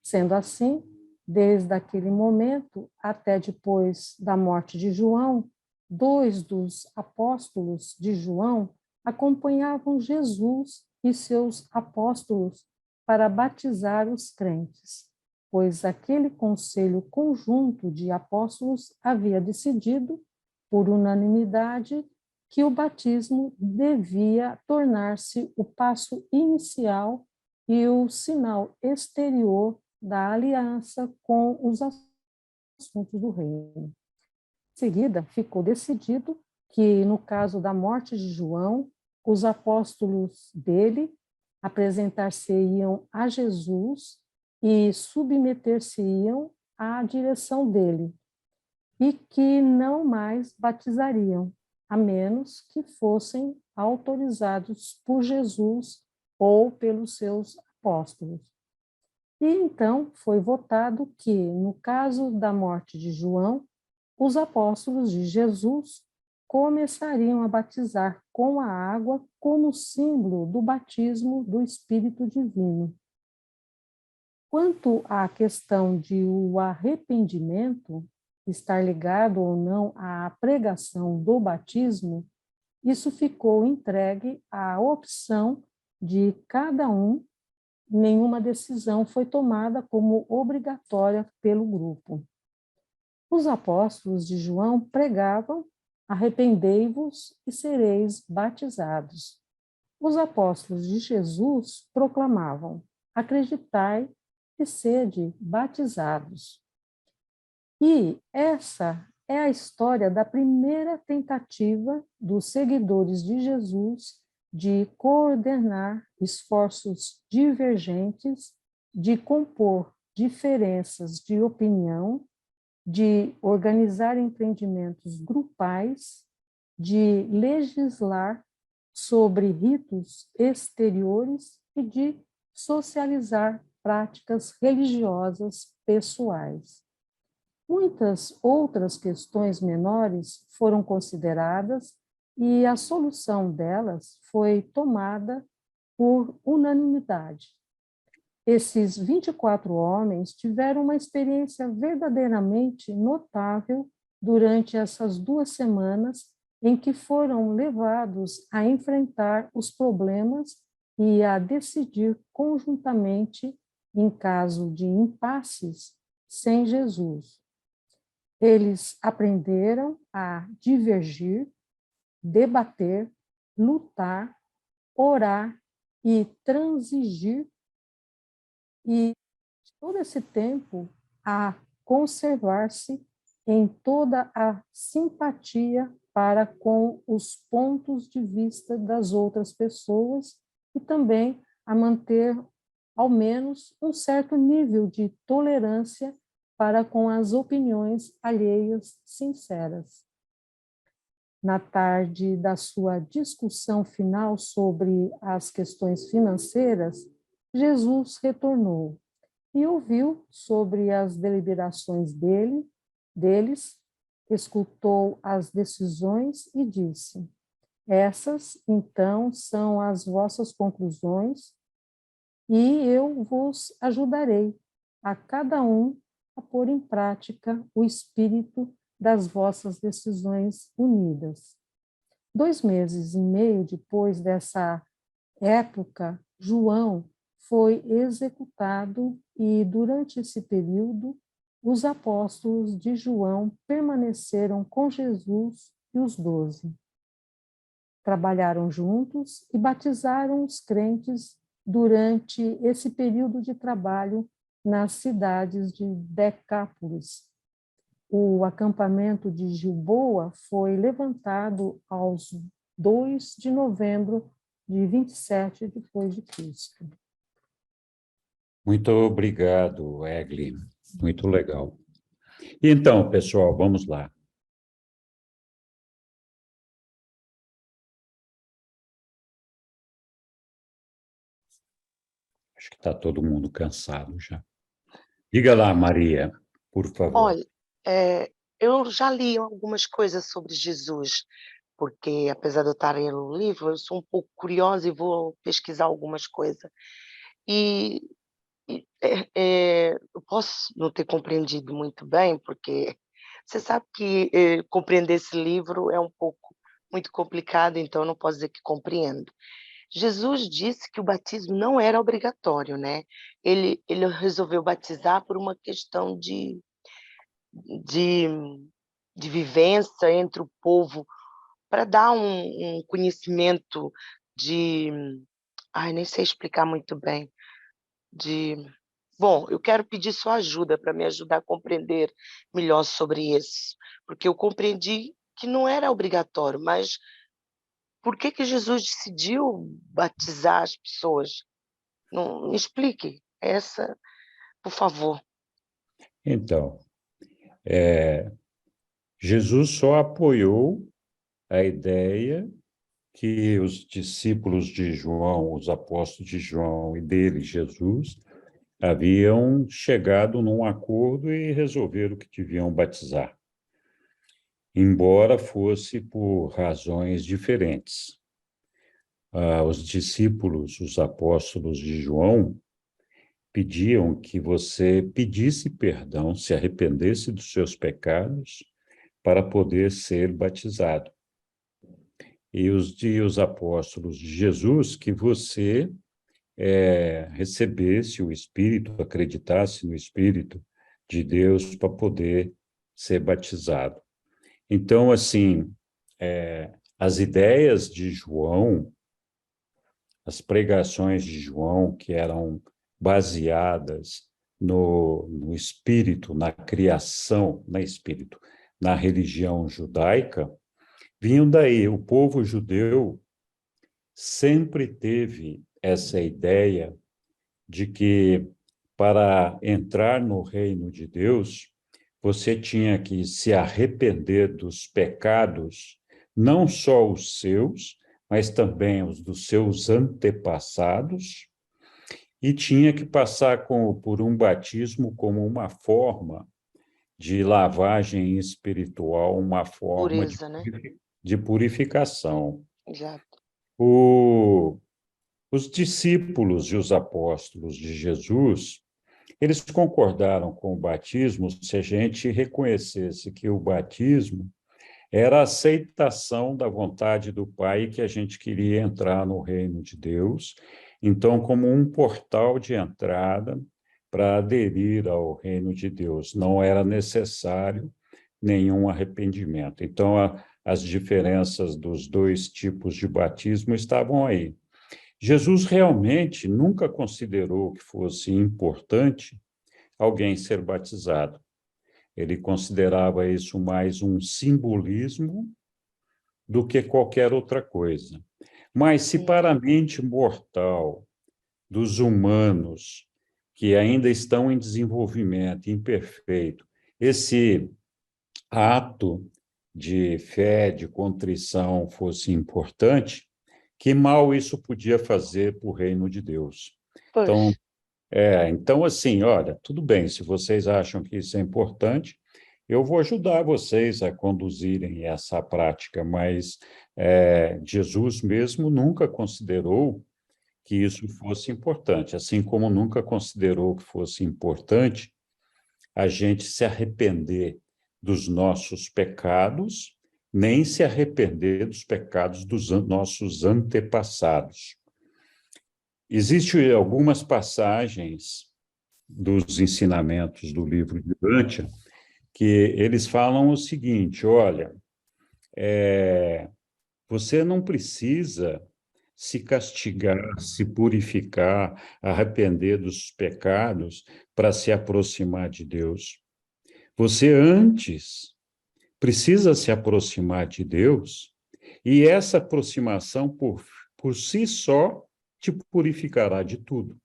Sendo assim, desde aquele momento até depois da morte de João, 2 dos apóstolos de João acompanhavam Jesus e seus apóstolos para batizar os crentes, pois aquele conselho conjunto de apóstolos havia decidido, por unanimidade, que o batismo devia tornar-se o passo inicial e o sinal exterior da aliança com os assuntos do reino. Em seguida, ficou decidido que, no caso da morte de João, os apóstolos dele apresentar-se-iam a Jesus e submeter-se-iam à direção dele, e que não mais batizariam, a menos que fossem autorizados por Jesus ou pelos seus apóstolos. E então foi votado que, no caso da morte de João, os apóstolos de Jesus começariam a batizar com a água como símbolo do batismo do Espírito Divino. Quanto à questão de o arrependimento estar ligado ou não à pregação do batismo, isso ficou entregue à opção de cada um. Nenhuma decisão foi tomada como obrigatória pelo grupo. Os apóstolos de João pregavam: arrependei-vos e sereis batizados. Os apóstolos de Jesus proclamavam: acreditai e sede batizados. E essa é a história da primeira tentativa dos seguidores de Jesus de coordenar esforços divergentes, de compor diferenças de opinião, de organizar empreendimentos grupais, de legislar sobre ritos exteriores e de socializar práticas religiosas pessoais. Muitas outras questões menores foram consideradas e a solução delas foi tomada por unanimidade. Esses 24 homens tiveram uma experiência verdadeiramente notável durante essas 2 semanas em que foram levados a enfrentar os problemas e a decidir conjuntamente em caso de impasses sem Jesus. Eles aprenderam a divergir, debater, lutar, orar e transigir, e todo esse tempo a conservar-se em toda a simpatia para com os pontos de vista das outras pessoas e também a manter, ao menos, um certo nível de tolerância para com as opiniões alheias sinceras. Na tarde da sua discussão final sobre as questões financeiras, Jesus retornou e ouviu sobre as deliberações deles, escutou as decisões e disse: essas, então, são as vossas conclusões, e eu vos ajudarei, a cada um, a pôr em prática o espírito das vossas decisões unidas. 2 meses e meio depois dessa época, João foi executado e, durante esse período, os apóstolos de João permaneceram com Jesus e os 12. Trabalharam juntos e batizaram os crentes durante esse período de trabalho nas cidades de Decápolis. O acampamento de Gilboa foi levantado aos 2 de novembro de 27 depois de Cristo. Muito obrigado, Egli. Muito legal. Então, pessoal, vamos lá. Acho que está todo mundo cansado já. Diga lá, Maria, por favor. Olha, eu já li algumas coisas sobre Jesus, porque apesar de eu estar lendo o livro, eu sou um pouco curiosa e vou pesquisar algumas coisas. E eu posso não ter compreendido muito bem, porque você sabe que compreender esse livro é um pouco muito complicado, então eu não posso dizer que compreendo. Jesus disse que o batismo não era obrigatório, né? Ele resolveu batizar por uma questão de vivência entre o povo, para dar um conhecimento de... Ai, nem sei explicar muito bem. Bom, eu quero pedir sua ajuda para me ajudar a compreender melhor sobre isso, porque eu compreendi que não era obrigatório, mas por que Jesus decidiu batizar as pessoas? Não, me explique essa, por favor. Então, Jesus só apoiou a ideia que os discípulos de João, os apóstolos de João e dele, Jesus, haviam chegado num acordo e resolveram que deviam batizar, embora fosse por razões diferentes. Os discípulos, os apóstolos de João, pediam que você pedisse perdão, se arrependesse dos seus pecados, para poder ser batizado. E os apóstolos de Jesus, que você recebesse o Espírito, acreditasse no Espírito de Deus para poder ser batizado. Então, assim, as ideias de João, as pregações de João, que eram baseadas no Espírito, na criação, na religião judaica, vinham daí. O povo judeu sempre teve essa ideia de que, para entrar no reino de Deus, você tinha que se arrepender dos pecados, não só os seus, mas também os dos seus antepassados, e tinha que passar por um batismo como uma forma de lavagem espiritual, uma forma Pureza, né? de purificação. Exato. Os discípulos e os apóstolos de Jesus, eles concordaram com o batismo se a gente reconhecesse que o batismo era a aceitação da vontade do Pai, que a gente queria entrar no reino de Deus, então como um portal de entrada para aderir ao reino de Deus. Não era necessário nenhum arrependimento. Então, as diferenças dos dois tipos de batismo estavam aí. Jesus realmente nunca considerou que fosse importante alguém ser batizado. Ele considerava isso mais um simbolismo do que qualquer outra coisa. Mas se para a mente mortal dos humanos, que ainda estão em desenvolvimento, imperfeito, esse ato de fé, de contrição fosse importante, que mal isso podia fazer para o reino de Deus. Pois. Então, assim, olha, tudo bem, se vocês acham que isso é importante, eu vou ajudar vocês a conduzirem essa prática, mas Jesus mesmo nunca considerou que isso fosse importante, assim como nunca considerou que fosse importante a gente se arrepender dos nossos pecados, nem se arrepender dos pecados dos nossos antepassados. Existem algumas passagens dos ensinamentos do livro de Urântia que eles falam o seguinte: olha, você não precisa se castigar, se purificar, arrepender dos pecados para se aproximar de Deus. Você antes precisa se aproximar de Deus, e essa aproximação por si só te purificará de tudo.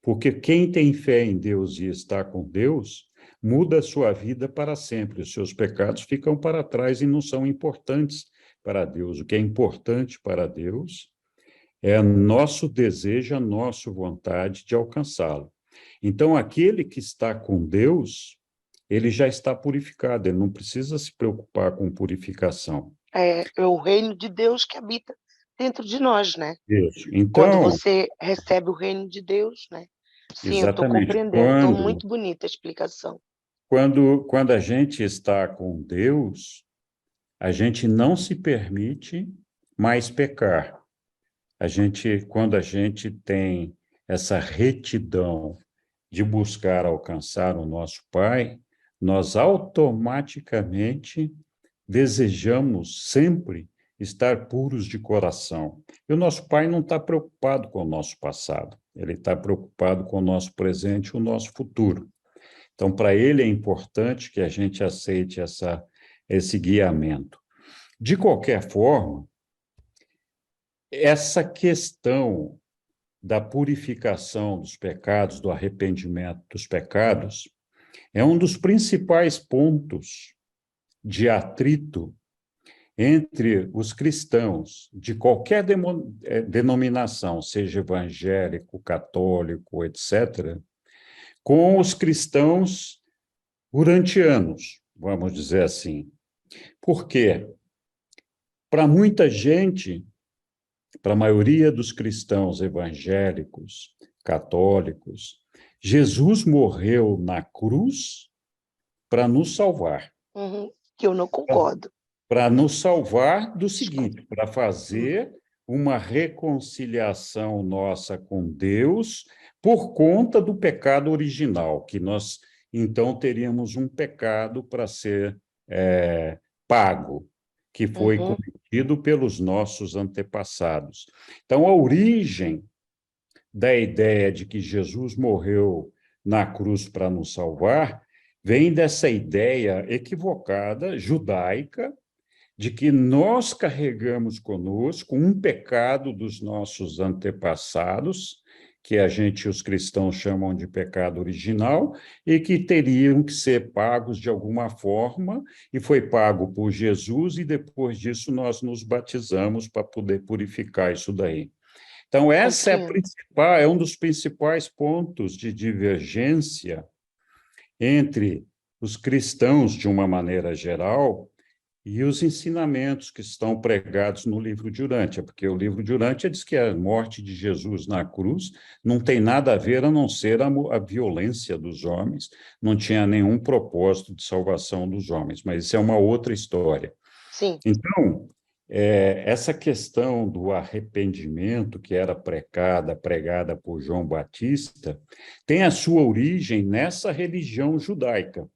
Porque quem tem fé em Deus e está com Deus, muda a sua vida para sempre. Os seus pecados ficam para trás e não são importantes para Deus. O que é importante para Deus é nosso desejo, a nossa vontade de alcançá-lo. Então, aquele que está com Deus, ele já está purificado, ele não precisa se preocupar com purificação. É o reino de Deus que habita dentro de nós, né? Isso. Quando Então, você recebe o reino de Deus, né? Sim, eu estou exatamente. compreendendo. Então, muito bonita a explicação. Quando a gente está com Deus, a gente não se permite mais pecar. Quando a gente tem essa retidão de buscar alcançar o nosso Pai, nós automaticamente desejamos sempre estar puros de coração. E o nosso Pai não está preocupado com o nosso passado, ele está preocupado com o nosso presente e o nosso futuro. Então, para ele é importante que a gente aceite esse guiamento. De qualquer forma, essa questão da purificação dos pecados, do arrependimento dos pecados, é um dos principais pontos de atrito entre os cristãos de qualquer denominação, seja evangélico, católico, etc., com os cristãos urantianos, vamos dizer assim. Por quê? Para muita gente, para a maioria dos cristãos evangélicos, católicos, Jesus morreu na cruz para nos salvar. Que eu não concordo. Para nos salvar do seguinte, para fazer uma reconciliação nossa com Deus por conta do pecado original, que nós, então, teríamos um pecado para ser pago, que foi cometido pelos nossos antepassados. Então, a origem da ideia de que Jesus morreu na cruz para nos salvar vem dessa ideia equivocada, judaica, de que nós carregamos conosco um pecado dos nossos antepassados, que os cristãos chamam de pecado original, e que teriam que ser pagos de alguma forma, e foi pago por Jesus, e depois disso nós nos batizamos para poder purificar isso daí. Então, essa é um dos principais pontos de divergência entre os cristãos, de uma maneira geral, e os ensinamentos que estão pregados no livro de Urântia, porque o livro de Urântia diz que a morte de Jesus na cruz não tem nada a ver a não ser a violência dos homens, não tinha nenhum propósito de salvação dos homens, mas isso é uma outra história. Sim. Então, essa questão do arrependimento que era pregada por João Batista, tem a sua origem nessa religião judaica,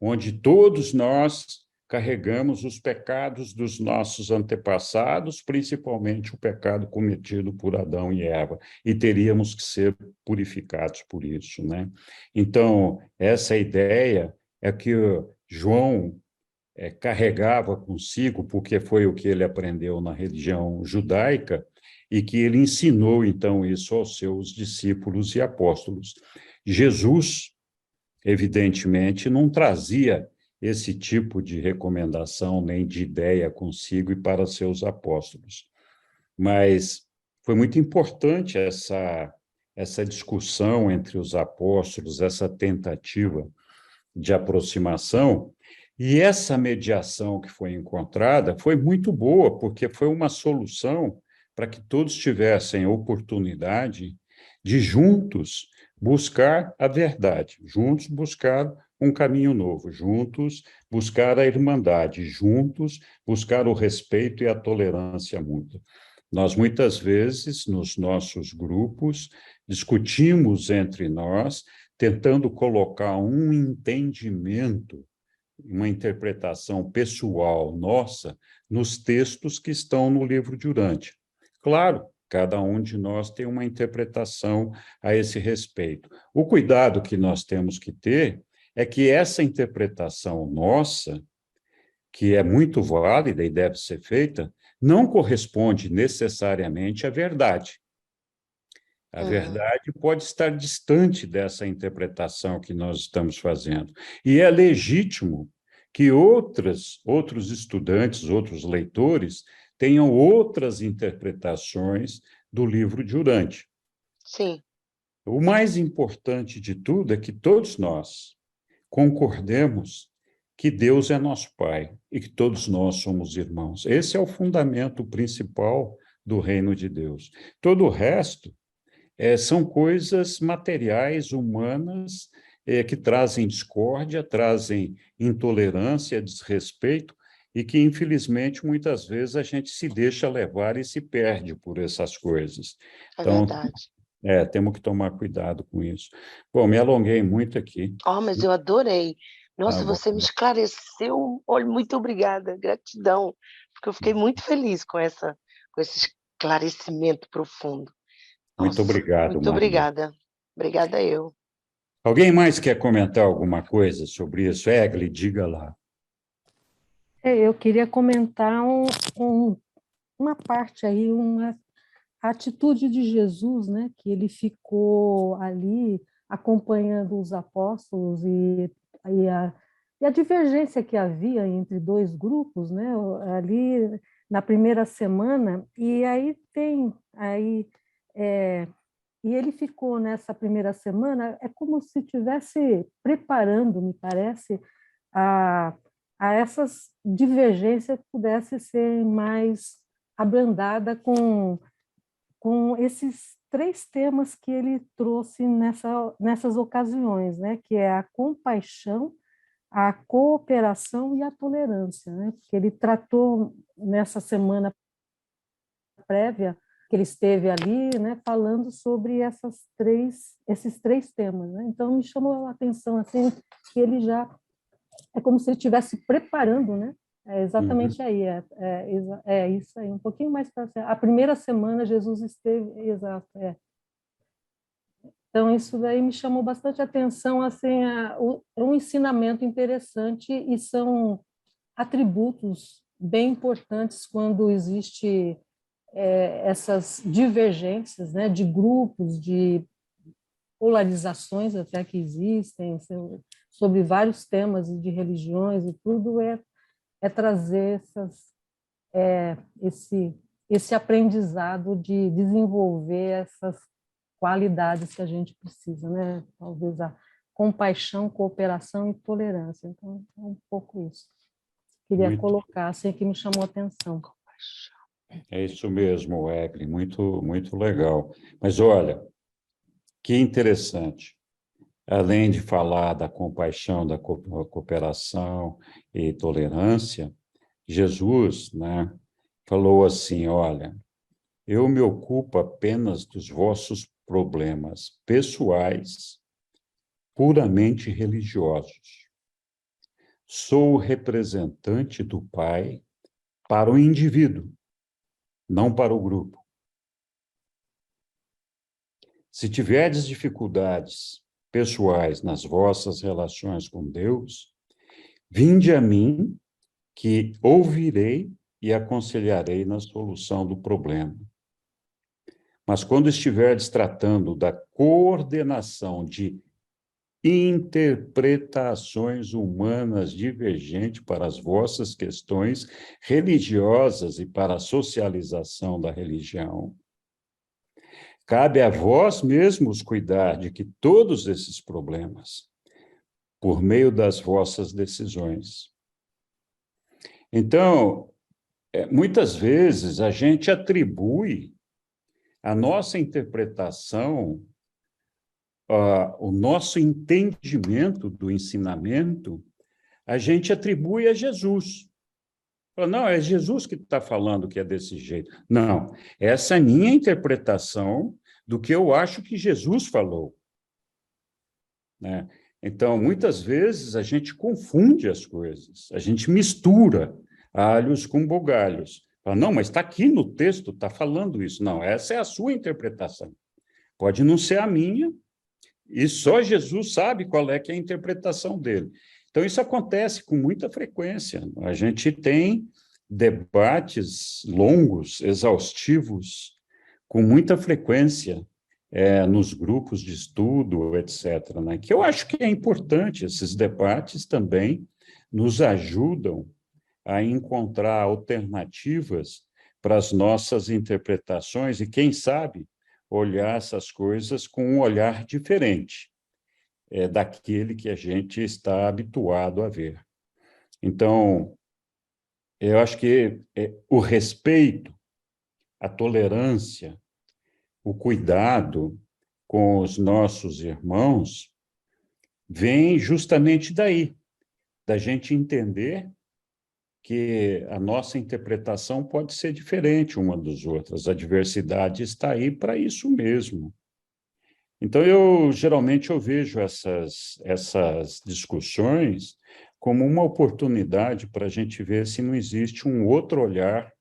onde todos nós carregamos os pecados dos nossos antepassados, principalmente o pecado cometido por Adão e Eva, e teríamos que ser purificados por isso, né? Então, essa ideia é que João carregava consigo, porque foi o que ele aprendeu na religião judaica, e que ele ensinou, então, isso aos seus discípulos e apóstolos. Jesus, evidentemente, não trazia esse tipo de recomendação nem de ideia consigo e para seus apóstolos. Mas foi muito importante essa discussão entre os apóstolos, essa tentativa de aproximação, e essa mediação que foi encontrada foi muito boa, porque foi uma solução para que todos tivessem oportunidade de juntos buscar a verdade, juntos buscar um caminho novo, juntos buscar a irmandade, juntos buscar o respeito e a tolerância mútua. Nós, muitas vezes, nos nossos grupos, discutimos entre nós, tentando colocar um entendimento, uma interpretação pessoal nossa, nos textos que estão no livro de Urântia. Claro, cada um de nós tem uma interpretação a esse respeito. O cuidado que nós temos que ter é que essa interpretação nossa, que é muito válida e deve ser feita, não corresponde necessariamente à verdade. A verdade pode estar distante dessa interpretação que nós estamos fazendo. E é legítimo que outros estudantes, outros leitores, tenham outras interpretações do livro de Urântia. Sim. O mais importante de tudo é que todos nós concordemos que Deus é nosso Pai e que todos nós somos irmãos. Esse é o fundamento principal do reino de Deus. Todo o resto são coisas materiais, humanas, que trazem discórdia, trazem intolerância, desrespeito, e que, infelizmente, muitas vezes a gente se deixa levar e se perde por essas coisas. É Então, verdade. temos que tomar cuidado com isso. Bom, me alonguei muito aqui. Oh, mas eu adorei. Nossa, Tá bom. você me esclareceu. Olha, muito obrigada, gratidão, porque eu fiquei muito feliz com esse esclarecimento profundo. Muito Nossa, obrigado, muito Maria. obrigada. Obrigada eu. Alguém mais quer comentar alguma coisa sobre isso? Egli, diga lá. Eu queria comentar uma parte aí, uma atitude de Jesus, né, que ele ficou ali acompanhando os apóstolos e a divergência que havia entre dois grupos, né, ali na primeira semana, e ele ficou nessa primeira semana, é como se estivesse preparando, me parece, a essas divergências pudesse ser mais abrandada com esses 3 temas que ele trouxe nessas ocasiões, né? Que é a compaixão, a cooperação e a tolerância, né? Que ele tratou nessa semana prévia que ele esteve ali, né? Falando sobre esses três temas, né? Então me chamou a atenção assim que ele já é como se ele estivesse preparando, né? É exatamente aí, é isso aí, um pouquinho mais para a primeira semana Jesus esteve, exato, Então isso daí me chamou bastante atenção, assim, um ensinamento interessante e são atributos bem importantes quando existe essas divergências, né, de grupos, de polarizações até que existem sobre vários temas de religiões e tudo trazer esse aprendizado de desenvolver essas qualidades que a gente precisa, né? Talvez a compaixão, cooperação e tolerância. Então, é um pouco isso. Queria colocar, assim, que me chamou a atenção. É isso mesmo, Egli, muito, muito legal. Mas olha, que interessante. Além de falar da compaixão, da cooperação e tolerância, Jesus, né, falou assim, olha, eu me ocupo apenas dos vossos problemas pessoais, puramente religiosos. Sou o representante do Pai para o indivíduo, não para o grupo. Se tiverdes dificuldades pessoais nas vossas relações com Deus, vinde a mim, que ouvirei e aconselharei na solução do problema. Mas quando estiverdes tratando da coordenação de interpretações humanas divergentes para as vossas questões religiosas e para a socialização da religião, cabe a vós mesmos cuidar de que todos esses problemas, por meio das vossas decisões. Então, muitas vezes a gente atribui a nossa interpretação, o nosso entendimento do ensinamento, a gente atribui a Jesus. Fala, não, é Jesus que está falando que é desse jeito. Não, essa é a minha interpretação do que eu acho que Jesus falou. Né? Então, muitas vezes, a gente confunde as coisas, a gente mistura alhos com bugalhos. Fala, não, mas está aqui no texto, está falando isso. Não, essa é a sua interpretação. Pode não ser a minha, e só Jesus sabe qual é que é a interpretação dele. Então, isso acontece com muita frequência. A gente tem debates longos, exaustivos, com muita frequência, nos grupos de estudo, etc., né? Que eu acho que é importante, esses debates também nos ajudam a encontrar alternativas para as nossas interpretações e, quem sabe, olhar essas coisas com um olhar diferente daquele que a gente está habituado a ver. Então, eu acho que o respeito, a tolerância, o cuidado com os nossos irmãos vem justamente daí, da gente entender que a nossa interpretação pode ser diferente uma das outras. A diversidade está aí para isso mesmo. Então, geralmente eu vejo essas discussões como uma oportunidade para a gente ver se não existe um outro olhar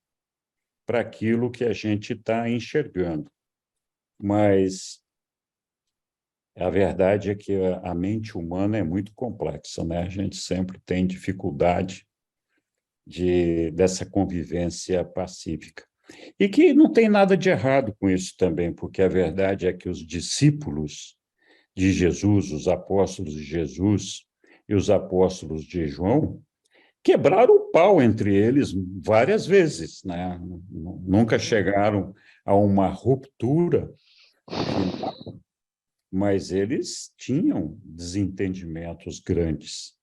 para aquilo que a gente está enxergando. Mas a verdade é que a mente humana é muito complexa, né? A gente sempre tem dificuldade dessa convivência pacífica. E que não tem nada de errado com isso também, porque a verdade é que os discípulos de Jesus, os apóstolos de Jesus e os apóstolos de João, quebraram o pau entre eles várias vezes, né? Nunca chegaram a uma ruptura final, mas eles tinham desentendimentos grandes,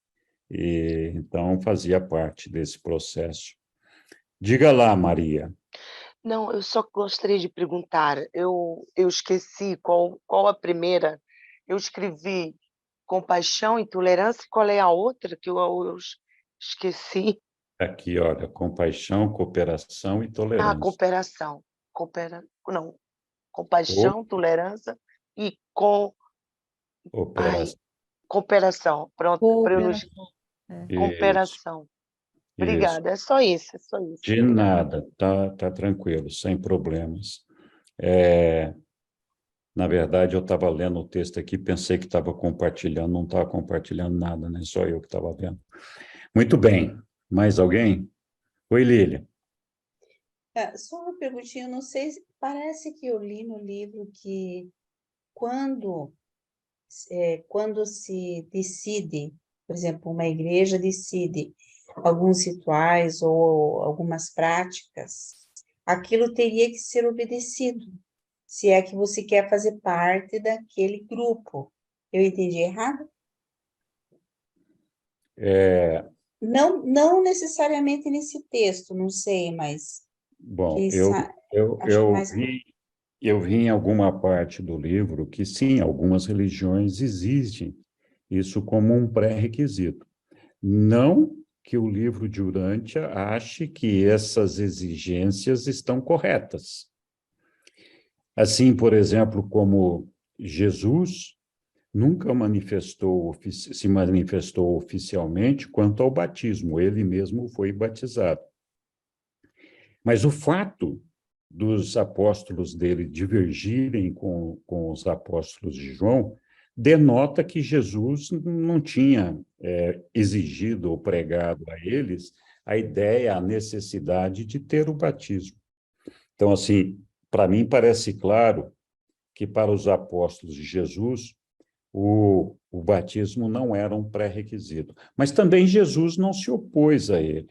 e então fazia parte desse processo. Diga lá, Maria. Não, eu só gostaria de perguntar, eu esqueci qual a primeira, eu escrevi compaixão e tolerância, qual é a outra que eu esqueci? Aqui, olha, compaixão, cooperação e tolerância. Cooperação, não, compaixão, tolerância e cooperação, pronto, para eu não... Cooperação. Obrigada, é só isso. De nada, tá tranquilo, sem problemas. Na verdade, eu estava lendo o texto aqui, pensei que estava compartilhando, não estava compartilhando nada, né? Só eu que estava vendo. Muito bem. Mais alguém? Oi, Lília. Só uma perguntinha, não sei, parece que eu li no livro que quando se decide, por exemplo, uma igreja decide alguns rituais ou algumas práticas, aquilo teria que ser obedecido, se é que você quer fazer parte daquele grupo. Eu entendi errado? Não necessariamente nesse texto, não sei, mas... Bom, eu vi em alguma parte do livro que, sim, algumas religiões exigem isso como um pré-requisito. Não que o livro de Urântia ache que essas exigências estão corretas. Assim, por exemplo, como Jesus nunca se manifestou oficialmente quanto ao batismo, ele mesmo foi batizado. Mas o fato dos apóstolos dele divergirem com os apóstolos de João denota que Jesus não tinha exigido ou pregado a eles a ideia, a necessidade de ter o batismo. Então, assim, para mim parece claro que para os apóstolos de Jesus o batismo não era um pré-requisito. Mas também Jesus não se opôs a ele.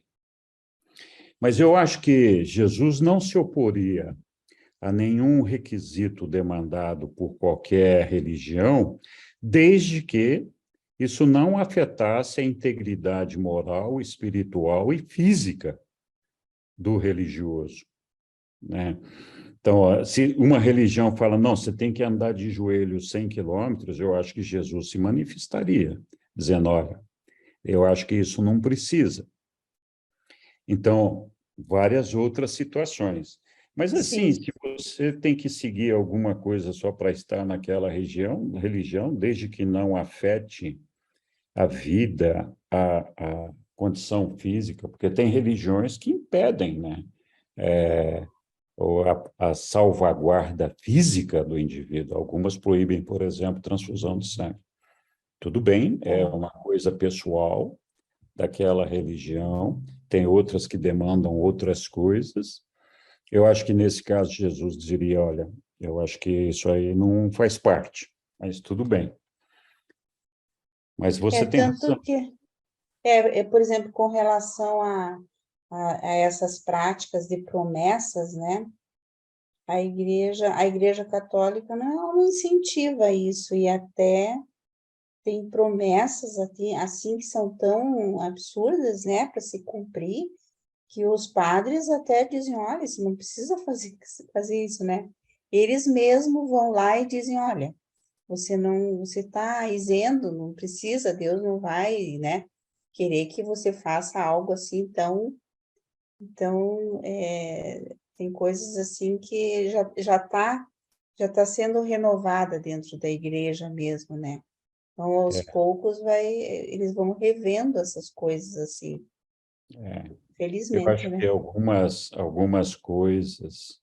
Mas eu acho que Jesus não se oporia a nenhum requisito demandado por qualquer religião, desde que isso não afetasse a integridade moral, espiritual e física do religioso, né? Então, se uma religião fala, não, você tem que andar de joelhos 100 quilômetros, eu acho que Jesus se manifestaria, dizendo, olha, eu acho que isso não precisa. Então, várias outras situações. Mas, assim, Sim. se você tem que seguir alguma coisa só para estar naquela religião, desde que não afete a vida, a condição física, porque tem religiões que impedem, né? Ou a salvaguarda física do indivíduo. Algumas proíbem, por exemplo, transfusão de sangue. Tudo bem, é uma coisa pessoal daquela religião, tem outras que demandam outras coisas. Eu acho que, nesse caso, Jesus diria, olha, eu acho que isso aí não faz parte, mas tudo bem. Mas você tem razão. Tanto que, por exemplo, com relação a essas práticas de promessas, né? A Igreja Católica não incentiva isso, e até tem promessas assim que são tão absurdas, né, para se cumprir, que os padres até dizem, olha, você não precisa fazer isso, né? Eles mesmos vão lá e dizem, olha, você está isento, não precisa, Deus não vai, né, querer que você faça algo assim então tem coisas assim que já tá sendo renovada dentro da igreja mesmo, né? Então, aos poucos eles vão revendo essas coisas assim, Eu felizmente, acho né? que algumas coisas,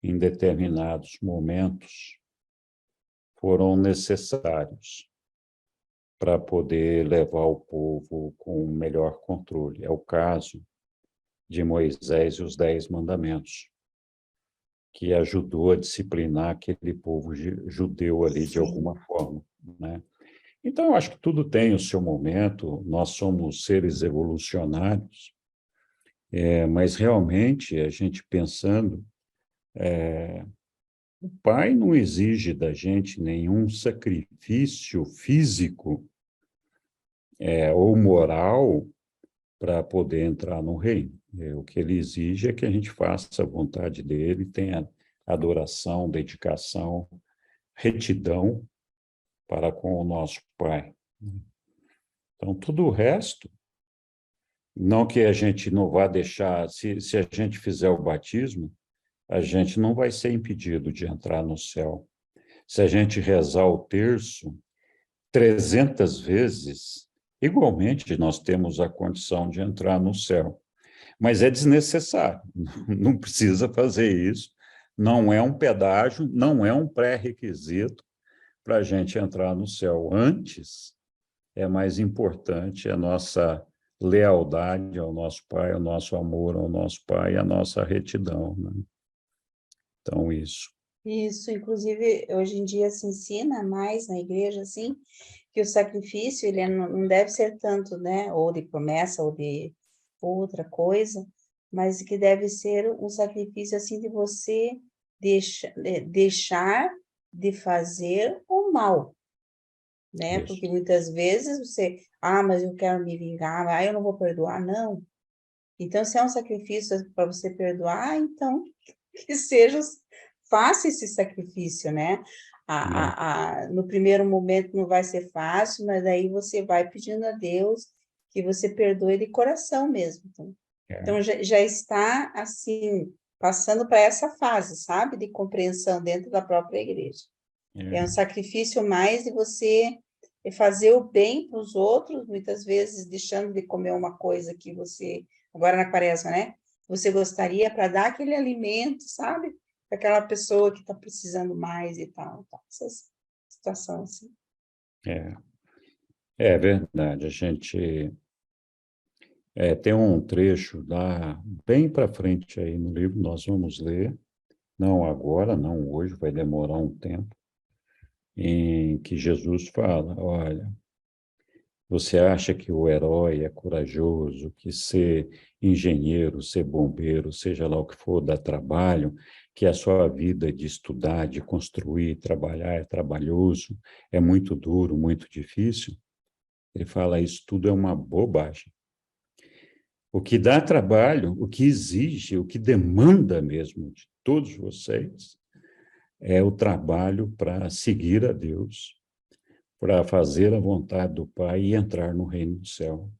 em determinados momentos, foram necessários para poder levar o povo com um melhor controle. É o caso de Moisés e os 10 mandamentos, que ajudou a disciplinar aquele povo judeu ali de alguma forma, né? Então, eu acho que tudo tem o seu momento, nós somos seres evolucionários, mas realmente, a gente pensando, o Pai não exige da gente nenhum sacrifício físico ou moral para poder entrar no reino. O que ele exige é que a gente faça a vontade dele, tenha adoração, dedicação, retidão para com o nosso Pai. Então, tudo o resto, não que a gente não vá deixar, se a gente fizer o batismo, a gente não vai ser impedido de entrar no céu. Se a gente rezar o terço 300 vezes, igualmente nós temos a condição de entrar no céu. Mas é desnecessário, não precisa fazer isso, não é um pedágio, não é um pré-requisito para a gente entrar no céu. Antes, é mais importante a nossa lealdade ao nosso Pai, o nosso amor ao nosso Pai, a nossa retidão, né? Então, isso. Isso, inclusive, hoje em dia se ensina mais na igreja, assim, que o sacrifício, ele não deve ser tanto, né, ou de promessa, ou de outra coisa, mas que deve ser um sacrifício, assim, de você deixar de fazer o mal, né, Isso. porque muitas vezes você, mas eu quero me vingar, eu não vou perdoar, não. Então, se é um sacrifício para você perdoar, então, que seja, faça esse sacrifício, né? No primeiro momento não vai ser fácil, mas aí você vai pedindo a Deus que você perdoe de coração mesmo. Então já está, assim, passando para essa fase, sabe? De compreensão dentro da própria igreja. É um sacrifício mais de você fazer o bem para os outros, muitas vezes deixando de comer uma coisa que você, agora na quaresma, né? Você gostaria para dar aquele alimento, sabe? Para aquela pessoa que está precisando mais e tal. Essas situações, assim. É verdade. A gente tem um trecho lá, bem para frente aí no livro, nós vamos ler, não agora, não hoje, vai demorar um tempo, em que Jesus fala, olha, você acha que o herói é corajoso, que ser engenheiro, ser bombeiro, seja lá o que for, dá trabalho, que a sua vida de estudar, de construir, trabalhar é trabalhoso, é muito duro, muito difícil? Ele fala, isso tudo é uma bobagem. O que dá trabalho, o que exige, o que demanda mesmo de todos vocês, é o trabalho para seguir a Deus, para fazer a vontade do Pai e entrar no reino do céu.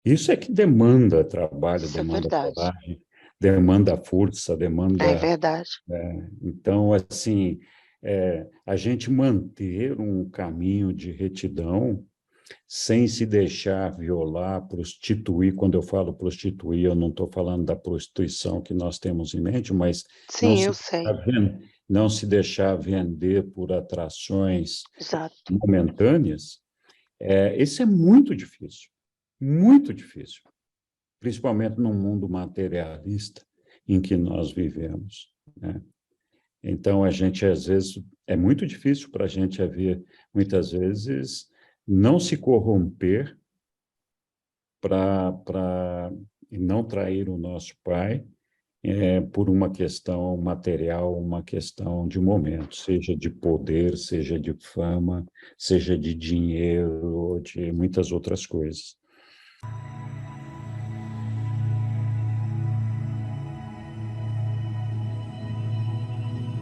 Isso é que demanda trabalho, Isso é demanda verdade. coragem, demanda força, É demanda... verdade. Então, assim, a gente manter um caminho de retidão sem se deixar violar, prostituir. Quando eu falo prostituir, eu não estou falando da prostituição que nós temos em mente, mas não Sim, se eu sei. não se deixar vender por atrações Exato. momentâneas, isso é muito difícil, principalmente num mundo materialista em que nós vivemos, né? Então, a gente, às vezes, é muito difícil para a gente haver, muitas vezes, não se corromper para não trair o nosso pai por uma questão material, uma questão de momento, seja de poder, seja de fama, seja de dinheiro, de muitas outras coisas.